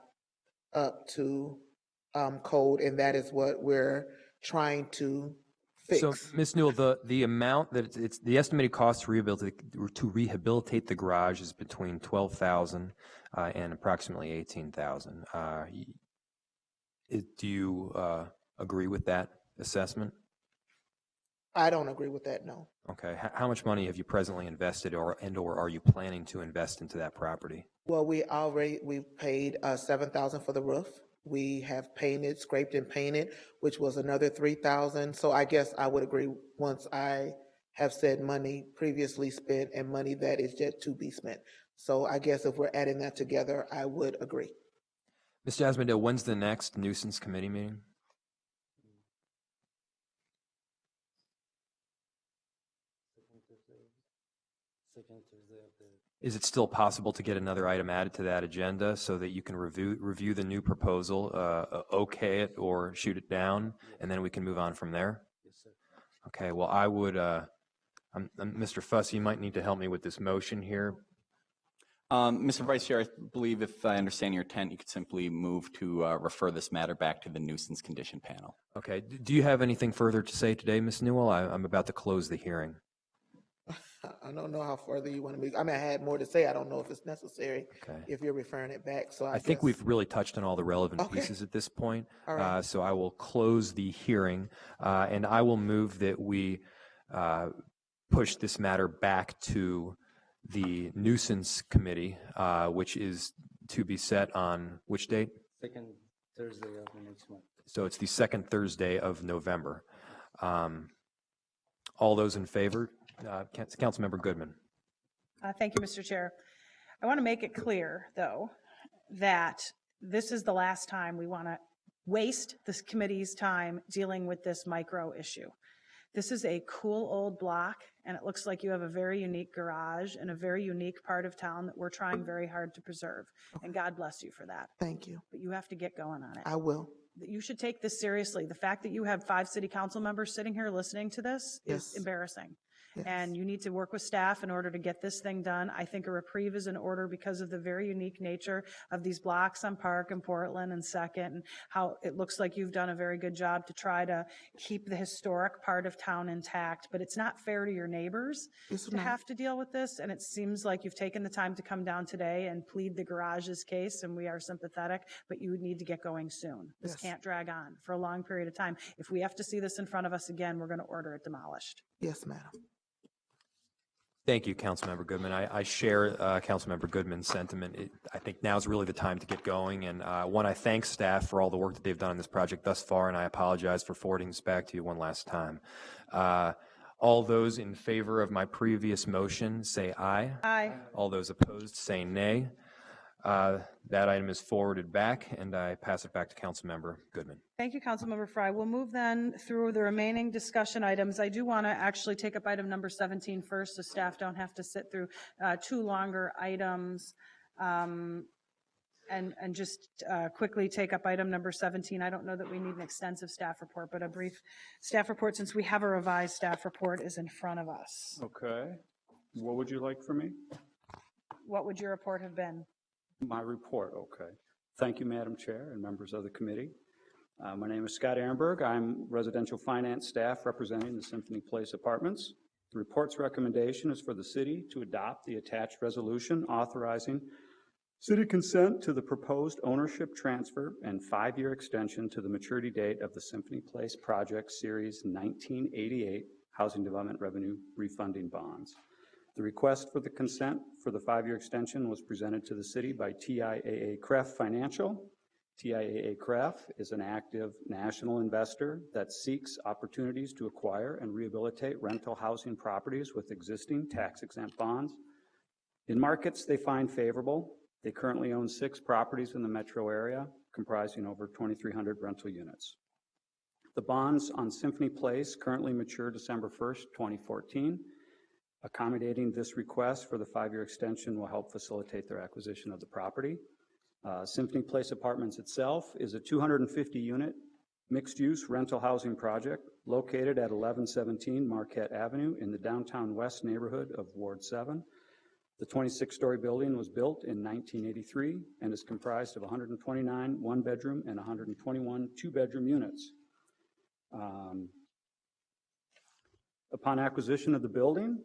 up to code, and that is what we're trying to fix. So, Ms. Newell, the amount that it's the estimated cost to rehabilitate the garage is between $12,000 and approximately $18,000. Do you agree with that assessment? I don't agree with that, no. Okay, how much money have you presently invested or are you planning to invest into that property? Well, we've paid $7,000 for the roof. We have painted, scraped and painted, which was another $3,000. So I guess I would agree once I have said money previously spent and money that is yet to be spent. So I guess if we're adding that together, I would agree. Mr. Asmodale, when's the next nuisance committee meeting? Second Thursday of the. Is it still possible to get another item added to that agenda so that you can review the new proposal, okay it or shoot it down, and then we can move on from there? Yes, sir. Okay, well, I would, Mr. Fuss, you might need to help me with this motion here. Mr. Vice Chair, I believe if I understand your intent, you could simply move to refer this matter back to the nuisance condition panel. Okay, do you have anything further to say today, Ms. Newell? I'm about to close the hearing. I don't know how further you want to move. I mean, I had more to say. I don't know if it's necessary Okay. if you're referring it back. So I think guess- we've really touched on all the relevant Okay. pieces at this point. All right. So I will close the hearing, and I will move that we push this matter back to the nuisance committee, which is to be set on which date? Second Thursday of the next month. So it's the second Thursday of November. All those in favor? Councilmember Goodman. Thank you, Mr. Chair. I want to make it clear, though, that this is the last time we want to waste this committee's time dealing with this micro issue. This is a cool old block, and it looks like you have a very unique garage and a very unique part of town that we're trying very hard to preserve. And God bless you for that. Thank you. But you have to get going on it. I will. You should take this seriously. The fact that you have 5 city council members sitting here listening to this Yes. is embarrassing. Yes. And you need to work with staff in order to get this thing done. I think a reprieve is in order because of the very unique nature of these blocks on Park and Portland and Second, and how it looks like you've done a very good job to try to keep the historic part of town intact. But it's not fair to your neighbors Yes, to ma'am. have to deal with this. And it seems like you've taken the time to come down today and plead the garage's case, and we are sympathetic, but you need to get going soon. This Yes. can't drag on for a long period of time. If we have to see this in front of us again, we're going to order it demolished. Yes, madam. Thank you, Councilmember Goodman. I share Councilmember Goodman's sentiment. I think now is really the time to get going. And I thank staff for all the work that they've done on this project thus far, and I apologize for forwarding this back to you one last time. All those in favor of my previous motion, say aye. Aye. All those opposed, say nay. That item is forwarded back, and I pass it back to Councilmember Goodman. Thank you, Councilmember Fry. We'll move then through the remaining discussion items. I do want to actually take up item number 17 first, so staff don't have to sit through 2 longer items. And just quickly take up item number 17. I don't know that we need an extensive staff report, but a brief staff report, since we have a revised staff report, is in front of us. Okay. What would you like from me? What would your report have been? My report, okay. Thank you, Madam Chair and members of the committee. My name is Scott Ehrenberg. I'm residential finance staff representing the Symphony Place Apartments. The report's recommendation is for the city to adopt the attached resolution authorizing city consent to the proposed ownership transfer and 5-year extension to the maturity date of the Symphony Place Project Series 1988 Housing Development Revenue Refunding Bonds. The request for the consent for the 5-year extension was presented to the city by TIAA CREF Financial. TIAA CREF is an active national investor that seeks opportunities to acquire and rehabilitate rental housing properties with existing tax-exempt bonds in markets they find favorable. They currently own 6 properties in the metro area, comprising over 2,300 rental units. The bonds on Symphony Place currently mature December 1st, 2014. Accommodating this request for the 5-year extension will help facilitate their acquisition of the property. Symphony Place Apartments itself is a 250-unit mixed-use rental housing project located at 1117 Marquette Avenue in the downtown west neighborhood of Ward 7. The 26-story building was built in 1983 and is comprised of 129 one-bedroom and 121 two-bedroom units. Upon acquisition of the building,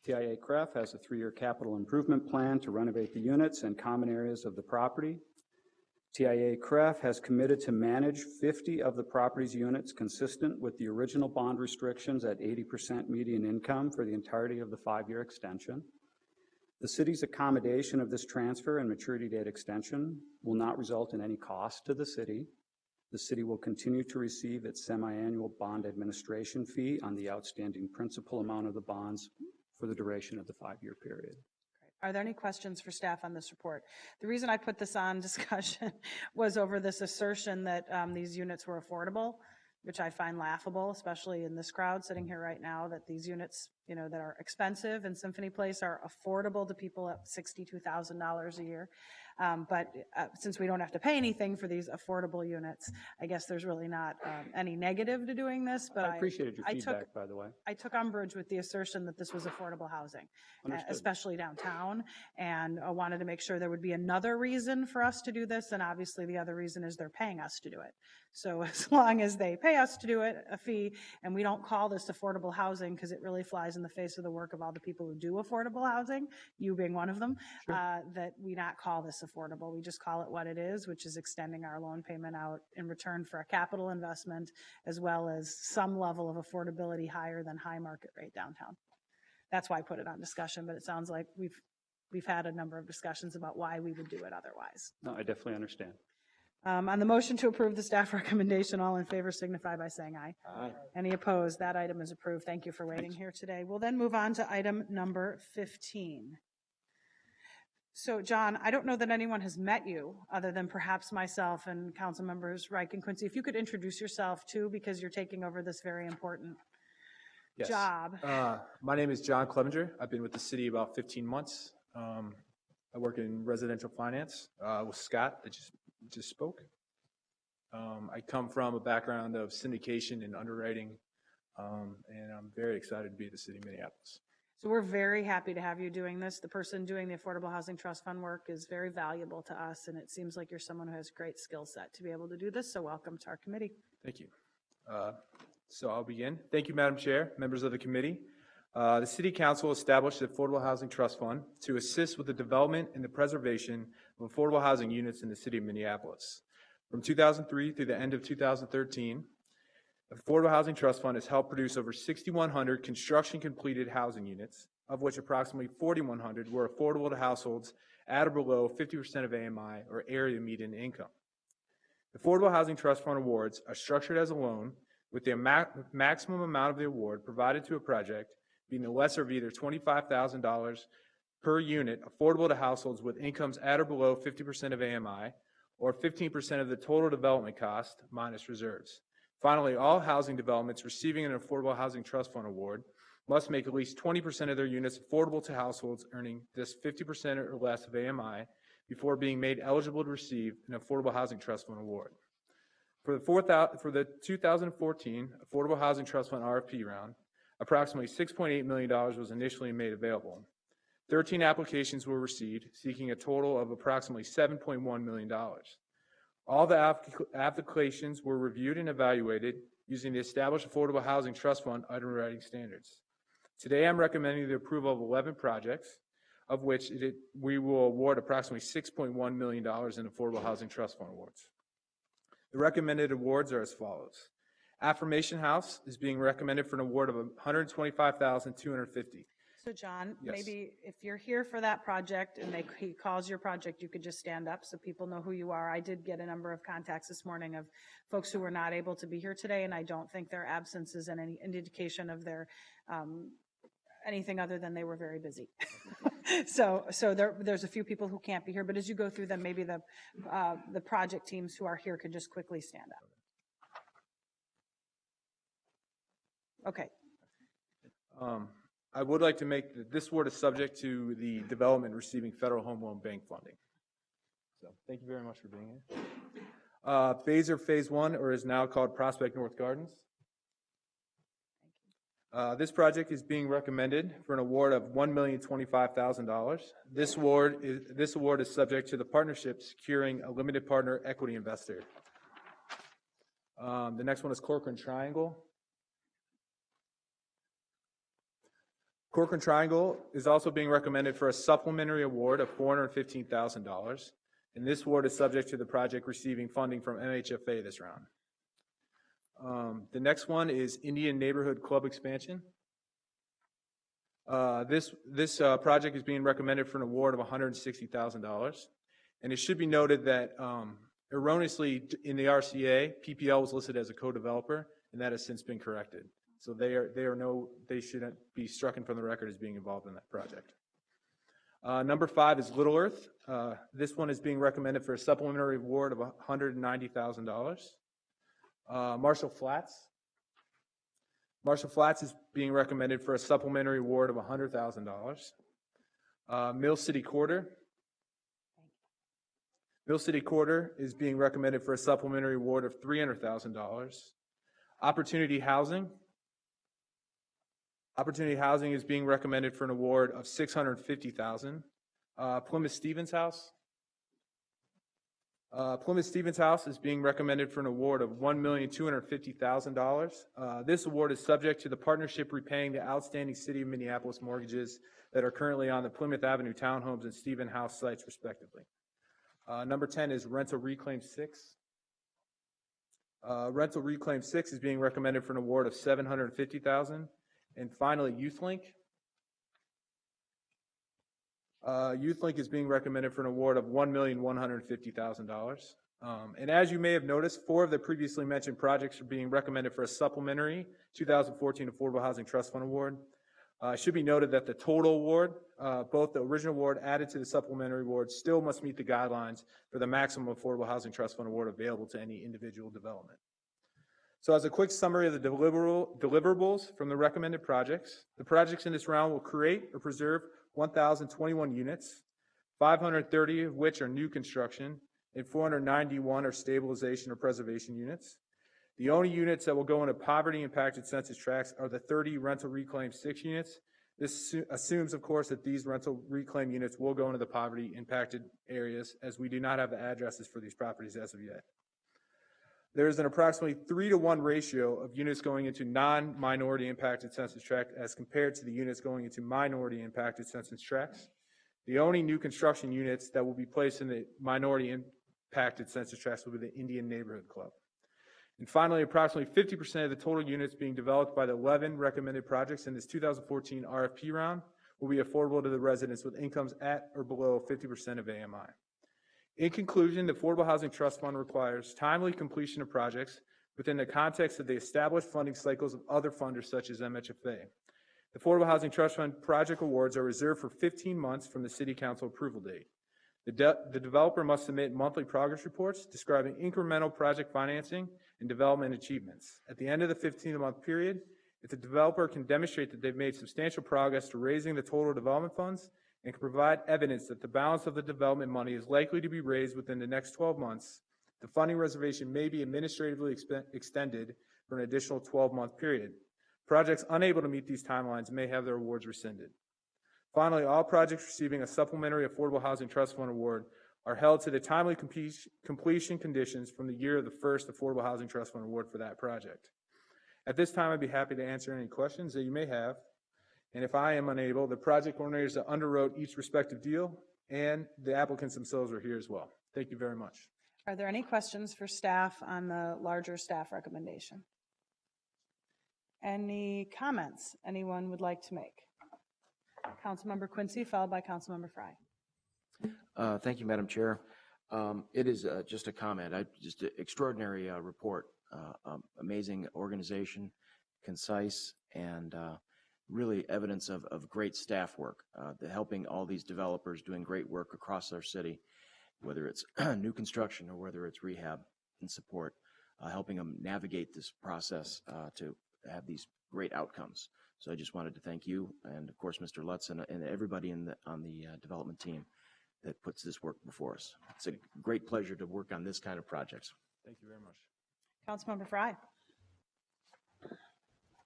TIAA CREF has a 3-year capital improvement plan to renovate the units and common areas of the property. TIAA-CREF has committed to manage 50 of the property's units consistent with the original bond restrictions at 80% median income for the entirety of the 5-year extension. The city's accommodation of this transfer and maturity date extension will not result in any cost to the city. The city will continue to receive its semi-annual bond administration fee on the outstanding principal amount of the bonds for the duration of the 5-year period. Are there any questions for staff on this report? The reason I put this on discussion was over this assertion that these units were affordable, which I find laughable, especially in this crowd sitting here right now, that these units, you know, that are expensive in Symphony Place are affordable to people at $62,000 a year. But since we don't have to pay anything for these affordable units, I guess there's really not any negative to doing this. But I appreciated your feedback, by the way. I took umbrage with the assertion that this was affordable housing, especially downtown, and I wanted to make sure there would be another reason for us to do this, and obviously the other reason is they're paying us to do it. So as long as they pay us to do it, a fee, and we don't call this affordable housing because it really flies in the face of the work of all the people who do affordable housing, you being one of them, that we not call this affordable. We just call it what it is, which is extending our loan payment out in return for a capital investment, as well as some level of affordability higher than high market rate downtown. That's why I put it on discussion, but it sounds like we've had a number of discussions about why we would do it otherwise. No, I definitely understand. On the motion to approve the staff recommendation, all in favor signify by saying aye. Aye. Any opposed? That item is approved. Thank you for waiting here today. We'll then move on to item number 15. So, John, I don't know that anyone has met you other than perhaps myself and council members Reich and Quincy. If you could introduce yourself too, because you're taking over this very important job. My name is John Clevenger. I've been with the city about 15 months. I work in residential finance with Scott that just spoke. I come from a background of syndication and underwriting, and I'm very excited to be at the city of Minneapolis. So we're very happy to have you doing this. The person doing the Affordable Housing Trust Fund work is very valuable to us, and it seems like you're someone who has great skill set to be able to do this, so welcome to our committee. Thank you. So I'll begin. Thank you, Madam Chair, members of the committee. The City Council established the Affordable Housing Trust Fund to assist with the development and the preservation of affordable housing units in the city of Minneapolis. From 2003 through the end of 2013, the Affordable Housing Trust Fund has helped produce over 6,100 construction-completed housing units, of which approximately 4,100 were affordable to households at or below 50% of AMI or area median income. The Affordable Housing Trust Fund awards are structured as a loan, with the maximum amount of the award provided to a project being the lesser of either $25,000 per unit affordable to households with incomes at or below 50% of AMI, or 15% of the total development cost minus reserves. Finally, all housing developments receiving an Affordable Housing Trust Fund award must make at least 20% of their units affordable to households earning this 50% or less of AMI before being made eligible to receive an Affordable Housing Trust Fund award. For the 2014 Affordable Housing Trust Fund RFP round, approximately $6.8 million was initially made available. 13 applications were received, seeking a total of approximately $7.1 million. All the applications were reviewed and evaluated using the established Affordable Housing Trust Fund underwriting standards. Today, I'm recommending the approval of 11 projects, of which we will award approximately $6.1 million in Affordable Housing Trust Fund awards. The recommended awards are as follows. Affirmation House is being recommended for an award of $125,250. So John, Yes. maybe if you're here for that project and he calls your project, you could just stand up so people know who you are. I did get a number of contacts this morning of folks who were not able to be here today, and I don't think their absence is any indication of their anything other than they were very busy. So there's a few people who can't be here, but as you go through them, maybe the project teams who are here could just quickly stand up. Okay. I would like to make this award is subject to the development receiving Federal Home Loan Bank funding. So thank you very much for being here. Phase 1, or is now called Prospect North Gardens. This project is being recommended for an award of $1,025,000. This award is subject to the partnership securing a limited partner equity investor. The next one is Corcoran Triangle. Corcoran Triangle is also being recommended for a supplementary award of $415,000. and this award is subject to the project receiving funding from MHFA this round. The next one is Indian Neighborhood Club expansion. This project is being recommended for an award of $160,000. And it should be noted that erroneously in the RCA, PPL was listed as a co-developer, and that has since been corrected. So they shouldn't be struck from the record as being involved in that project. Number 5 is Little Earth. This one is being recommended for a supplementary award of $190,000. Marshall Flats. Marshall Flats is being recommended for a supplementary award of $100,000. Mill City Quarter. Mill City Quarter is being recommended for a supplementary award of $300,000. Opportunity Housing. Opportunity Housing is being recommended for an award of $650,000. Plymouth Stevens House. Plymouth Stevens House is being recommended for an award of $1,250,000. This award is subject to the partnership repaying the outstanding City of Minneapolis mortgages that are currently on the Plymouth Avenue Townhomes and Stevens House sites, respectively. Number 10 is Rental Reclaim 6. Rental Reclaim 6 is being recommended for an award of $750,000. And finally, YouthLink. YouthLink is being recommended for an award of $1,150,000. And as you may have noticed, 4 of the previously mentioned projects are being recommended for a supplementary 2014 Affordable Housing Trust Fund award. It should be noted that the total award, both the original award added to the supplementary award, still must meet the guidelines for the maximum Affordable Housing Trust Fund award available to any individual development. So as a quick summary of the deliverables from the recommended projects, the projects in this round will create or preserve 1,021 units, 530 of which are new construction, and 491 are stabilization or preservation units. The only units that will go into poverty-impacted census tracts are the 30 rental reclaim 6 units. This assumes, of course, that these rental reclaim units will go into the poverty-impacted areas, as we do not have the addresses for these properties as of yet. There is an approximately 3-to-1 ratio of units going into non-minority impacted census tract as compared to the units going into minority impacted census tracts. The only new construction units that will be placed in the minority impacted census tracts will be the Indian Neighborhood Club. And finally, approximately 50% of the total units being developed by the 11 recommended projects in this 2014 RFP round will be affordable to the residents with incomes at or below 50% of AMI. In conclusion, the Affordable Housing Trust Fund requires timely completion of projects within the context of the established funding cycles of other funders such as MHFA. The Affordable Housing Trust Fund project awards are reserved for 15 months from the City Council approval date. The developer must submit monthly progress reports describing incremental project financing and development achievements. At the end of the 15-month period, if the developer can demonstrate that they've made substantial progress to raising the total development funds and can provide evidence that the balance of the development money is likely to be raised within the next 12 months, the funding reservation may be administratively extended for an additional 12-month period. Projects unable to meet these timelines may have their awards rescinded. Finally, all projects receiving a supplementary Affordable Housing Trust Fund award are held to the timely completion conditions from the year of the first Affordable Housing Trust Fund award for that project. At this time, I'd be happy to answer any questions that you may have. And if I am unable, the project coordinators that underwrote each respective deal and the applicants themselves are here as well. Thank you very much. Are there any questions for staff on the larger staff recommendation? Any comments anyone would like to make? Councilmember Quincy, followed by Councilmember Fry. Thank you, Madam Chair. It is just a comment. Just an extraordinary report. Amazing organization, concise, and really evidence of great staff work. Helping all these developers doing great work across our city, whether it's new construction or whether it's rehab and support, helping them navigate this process to have these great outcomes. So I just wanted to thank you and, of course, Mr. Lutz and everybody on the development team that puts this work before us. It's a great pleasure to work on this kind of projects. Thank you very much. Councilmember Fry.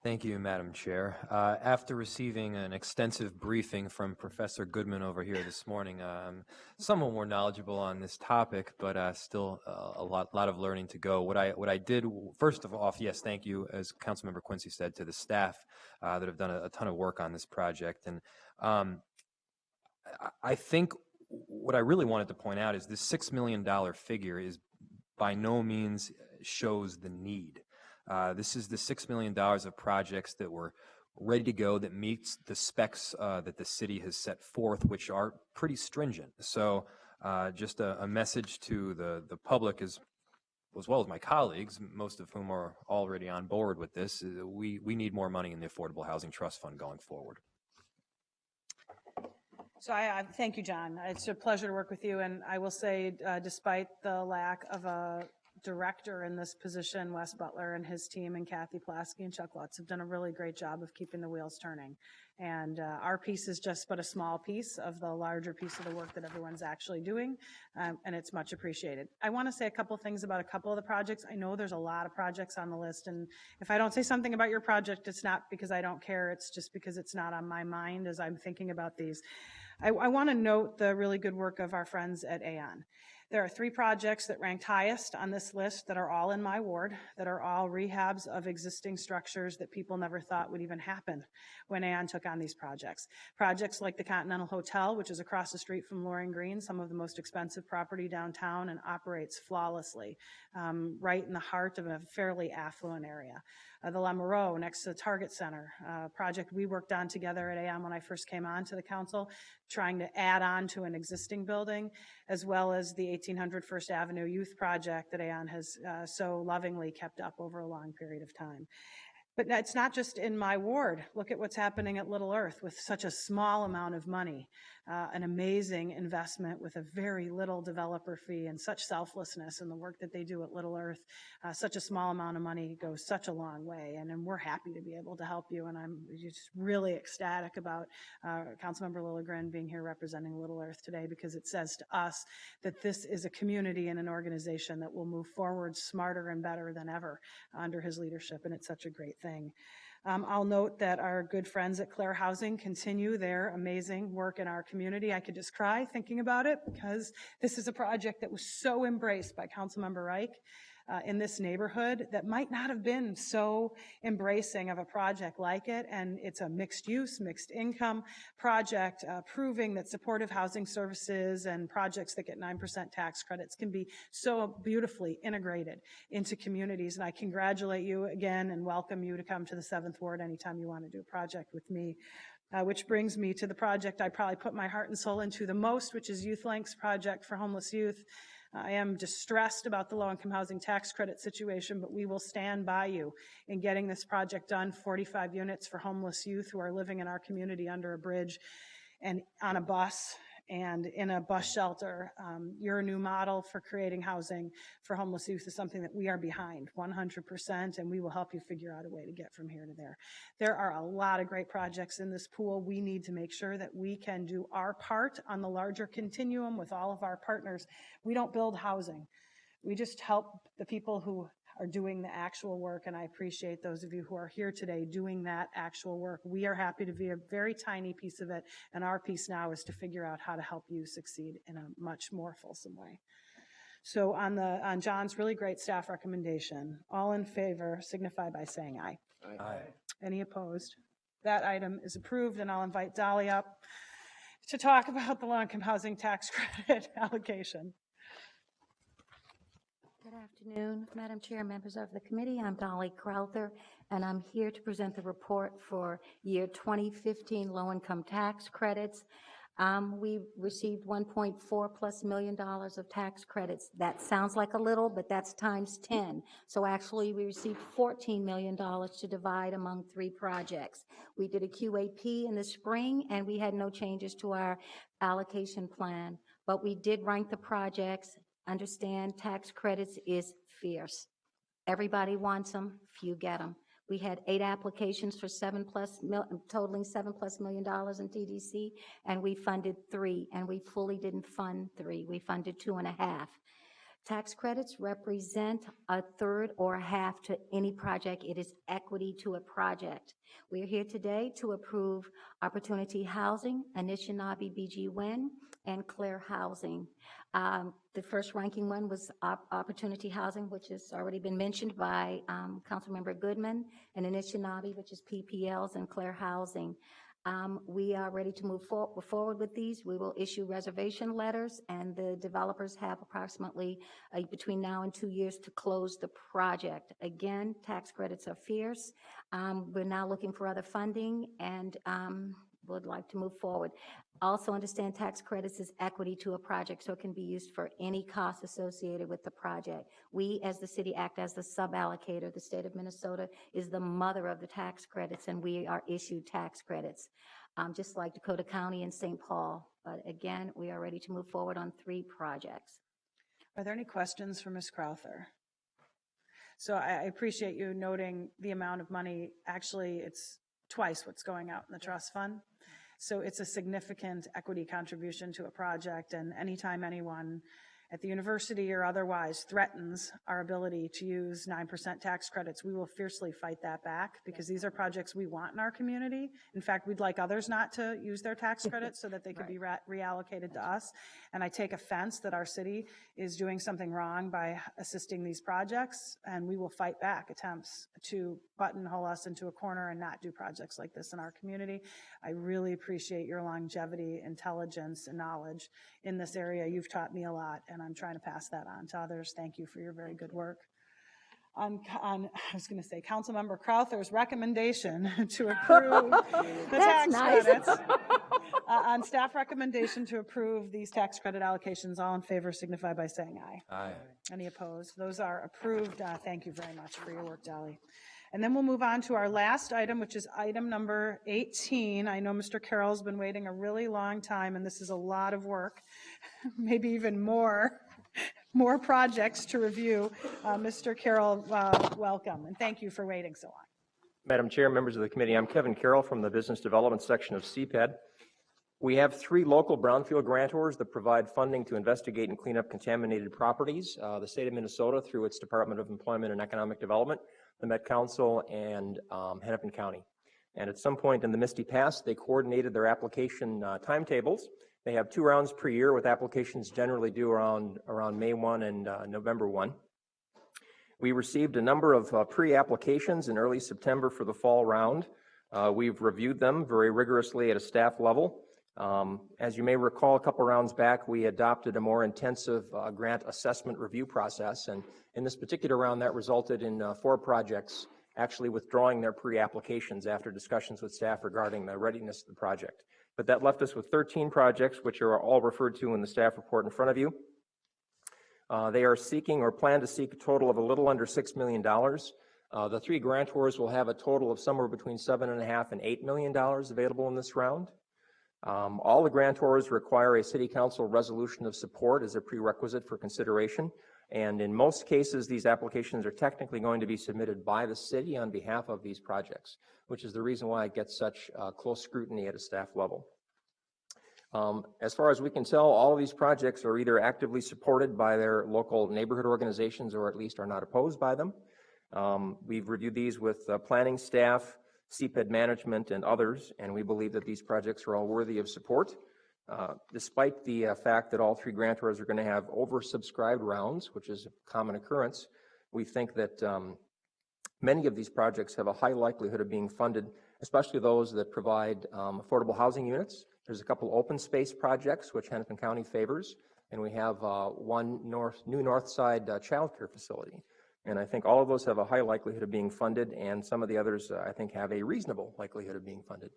Thank you, Madam Chair. After receiving an extensive briefing from Professor Goodman over here this morning, I'm somewhat more knowledgeable on this topic, but still a lot of learning to go. What I did, first of all, yes, thank you, as Councilmember Quincy said, to the staff that have done a ton of work on this project. And I think what I really wanted to point out is this $6 million figure is by no means shows the need. This is the $6 million of projects that were ready to go, that meets the specs that the city has set forth, which are pretty stringent. So just a message to the public as well as my colleagues, most of whom are already on board with this, we need more money in the Affordable Housing Trust Fund going forward. So I thank you, John. It's a pleasure to work with you, and I will say, despite the lack of a director in this position, Wes Butler and his team and Kathy Pulaski and Chuck Lutz have done a really great job of keeping the wheels turning. And our piece is just but a small piece of the larger piece of the work that everyone's actually doing, and it's much appreciated. I want to say a couple things about a couple of the projects. I know there's a lot of projects on the list, and if I don't say something about your project, it's not because I don't care, it's just because it's not on my mind as I'm thinking about these. I want to note the really good work of our friends at Aon. There are 3 projects that ranked highest on this list that are all in my ward, that are all rehabs of existing structures that people never thought would even happen when Aon took on these projects. Projects like the Continental Hotel, which is across the street from Loring Green, some of the most expensive property downtown, and operates flawlessly, right in the heart of a fairly affluent area. The La Moreau next to the Target Center, a project we worked on together at Aon when I first came on to the council, trying to add on to an existing building, as well as the 1800 First Avenue Youth Project that Aon has so lovingly kept up over a long period of time. But it's not just in my ward. Look at what's happening at Little Earth with such a small amount of money, an amazing investment with a very little developer fee and such selflessness in the work that they do at Little Earth. Such a small amount of money goes such a long way, and we're happy to be able to help you, and I'm just really ecstatic about Councilmember Lilligren being here representing Little Earth today, because it says to us that this is a community and an organization that will move forward smarter and better than ever under his leadership, and it's such a great thing. I'll note that our good friends at Clare Housing continue their amazing work in our community. I could just cry thinking about it, because this is a project that was so embraced by Councilmember Reich in this neighborhood that might not have been so embracing of a project like it. And it's a mixed use, mixed income project, proving that supportive housing services and projects that get 9% tax credits can be so beautifully integrated into communities. And I congratulate you again and welcome you to come to the 7th Ward anytime you want to do a project with me. Which brings me to the project I probably put my heart and soul into the most, which is Youth Link's project for homeless youth. I am distressed about the low-income housing tax credit situation, but we will stand by you in getting this project done. 45 units for homeless youth who are living in our community under a bridge and on a bus and in a bus shelter. Your new model for creating housing for homeless youth is something that we are behind 100%, and we will help you figure out a way to get from here to there. There are a lot of great projects in this pool. We need to make sure that we can do our part on the larger continuum with all of our partners. We don't build housing. We just help the people who are doing the actual work, and I appreciate those of you who are here today doing that actual work. We are happy to be a very tiny piece of it, and our piece now is to figure out how to help you succeed in a much more fulsome way. So on John's really great staff recommendation, all in favor signify by saying aye. Aye. Any opposed? That item is approved, and I'll invite Dolly up to talk about the low-income housing tax credit allocation. Good afternoon, Madam Chair, members of the committee. I'm Dolly Crowther, and I'm here to present the report for year 2015 low-income tax credits. We received $1.4+ million of tax credits. That sounds like a little, but that's times 10. So actually, we received $14 million to divide among 3 projects. We did a QAP in the spring, and we had no changes to our allocation plan, but we did rank the projects. Understand tax credits is fierce. Everybody wants them, few get them. We had 8 applications for totaling $7+ million in TDC, and we funded 3, and we fully didn't fund 3. We funded 2.5. Tax credits represent a third or a half to any project. It is equity to a project. We are here today to approve Opportunity Housing, Anishinaabe BG Win, and Clare Housing. The first ranking one was Opportunity Housing, which has already been mentioned by Councilmember Goodman, and Anishinaabe, which is PPLs, and Clare Housing. We are ready to move forward with these. We will issue reservation letters, and the developers have approximately between now and 2 years to close the project. Again, tax credits are fierce. We're now looking for other funding and would like to move forward. Also understand tax credits is equity to a project, so it can be used for any cost associated with the project. We, as the city, act as the sub-allocator. The state of Minnesota is the mother of the tax credits, and we are issued tax credits, just like Dakota County and St. Paul. But again, we are ready to move forward on 3 projects. Are there any questions for Ms. Crowther? So I appreciate you noting the amount of money. Actually, it's twice what's going out in the trust fund. So it's a significant equity contribution to a project, and anytime anyone at the university or otherwise threatens our ability to use 9% tax credits, we will fiercely fight that back, because these are projects we want in our community. In fact, we'd like others not to use their tax credits so that they could be reallocated to us. And I take offense that our city is doing something wrong by assisting these projects, and we will fight back attempts to buttonhole us into a corner and not do projects like this in our community. I really appreciate your longevity, intelligence, and knowledge in this area. You've taught me a lot, and I'm trying to pass that on to others. Thank you for your very good work. I was going to say, Councilmember Crowther's recommendation to approve the tax credits. On staff recommendation to approve these tax credit allocations, all in favor signify by saying aye. Aye. Any opposed? Those are approved. Thank you very much for your work, Dolly. And then we'll move on to our last item, which is item number 18. I know Mr. Carroll's been waiting a really long time, and this is a lot of work, maybe even more projects to review. Mr. Carroll, welcome, and thank you for waiting so long. Madam Chair, members of the committee, I'm Kevin Carroll from the Business Development section of CPED. We have 3 local brownfield grantors that provide funding to investigate and clean up contaminated properties. The state of Minnesota, through its Department of Employment and Economic Development, the Met Council, and Hennepin County. And at some point in the misty past, they coordinated their application timetables. They have 2 rounds per year, with applications generally due around May 1 and November 1. We received a number of pre-applications in early September for the fall round. We've reviewed them very rigorously at a staff level. As you may recall, a couple rounds back, we adopted a more intensive grant assessment review process, and in this particular round, that resulted in 4 projects actually withdrawing their pre-applications after discussions with staff regarding the readiness of the project. But that left us with 13 projects, which are all referred to in the staff report in front of you. They are seeking or plan to seek a total of a little under $6 million. The 3 grantors will have a total of somewhere between $7.5 and $8 million available in this round. All the grantors require a city council resolution of support as a prerequisite for consideration. And in most cases, these applications are technically going to be submitted by the city on behalf of these projects, which is the reason why it gets such close scrutiny at a staff level. As far as we can tell, all of these projects are either actively supported by their local neighborhood organizations or at least are not opposed by them. We've reviewed these with planning staff, CPED management, and others, and we believe that these projects are all worthy of support. Despite the fact that all 3 grantors are going to have oversubscribed rounds, which is a common occurrence, we think that many of these projects have a high likelihood of being funded, especially those that provide affordable housing units. There's a couple open space projects which Hennepin County favors, and we have one new north side child care facility. And I think all of those have a high likelihood of being funded, and some of the others I think have a reasonable likelihood of being funded.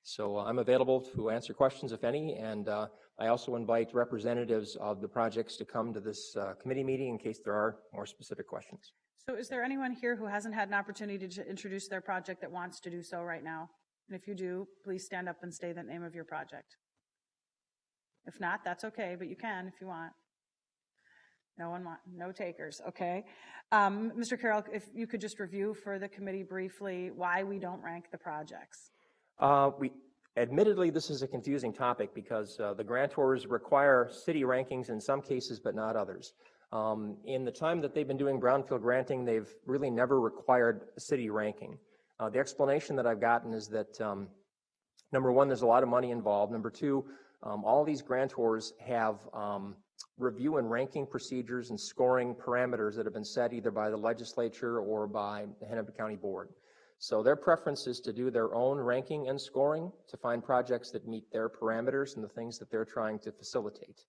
So I'm available to answer questions, if any, and I also invite representatives of the projects to come to this committee meeting in case there are more specific questions. So is there anyone here who hasn't had an opportunity to introduce their project that wants to do so right now? And if you do, please stand up and say the name of your project. If not, that's okay, but you can if you want. No takers, okay. Mr. Carroll, if you could just review for the committee briefly why we don't rank the projects. Admittedly, this is a confusing topic because the grantors require city rankings in some cases, but not others. In the time that they've been doing brownfield granting, they've really never required a city ranking. The explanation that I've gotten is that, number one, there's a lot of money involved. Number two, all these grantors have review and ranking procedures and scoring parameters that have been set either by the legislature or by the Hennepin County Board. So their preference is to do their own ranking and scoring to find projects that meet their parameters and the things that they're trying to facilitate.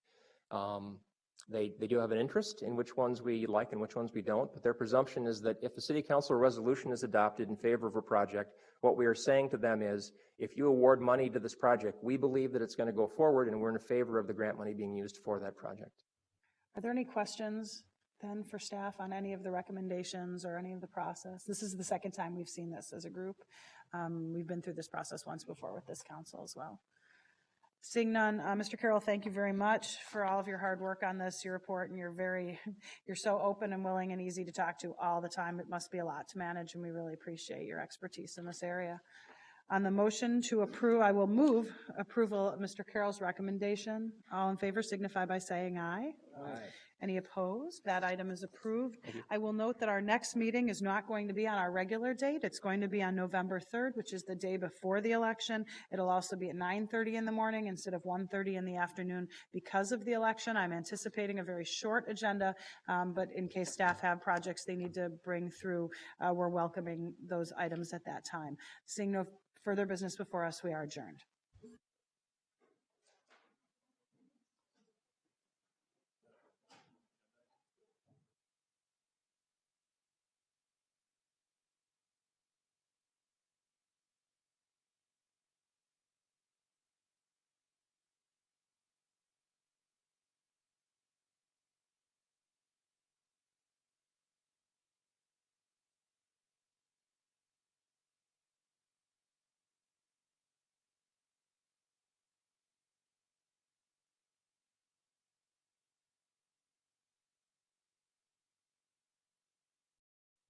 They do have an interest in which ones we like and which ones we don't, but their presumption is that if a city council resolution is adopted in favor of a project, what we are saying to them is, if you award money to this project, we believe that it's going to go forward and we're in favor of the grant money being used for that project. Are there any questions then for staff on any of the recommendations or any of the process? This is the second time we've seen this as a group. We've been through this process once before with this council as well. Seeing none, Mr. Carroll, thank you very much for all of your hard work on this, your report, and you're so open and willing and easy to talk to all the time. It must be a lot to manage, and we really appreciate your expertise in this area. On the motion to approve, I will move approval of Mr. Carroll's recommendation. All in favor signify by saying aye. Aye. Any opposed? That item is approved. I will note that our next meeting is not going to be on our regular date. It's going to be on November 3rd, which is the day before the election. It'll also be at 9:30 in the morning instead of 1:30 in the afternoon because of the election. I'm anticipating a very short agenda, but in case staff have projects they need to bring through, we're welcoming those items at that time. Seeing no further business before us, we are adjourned.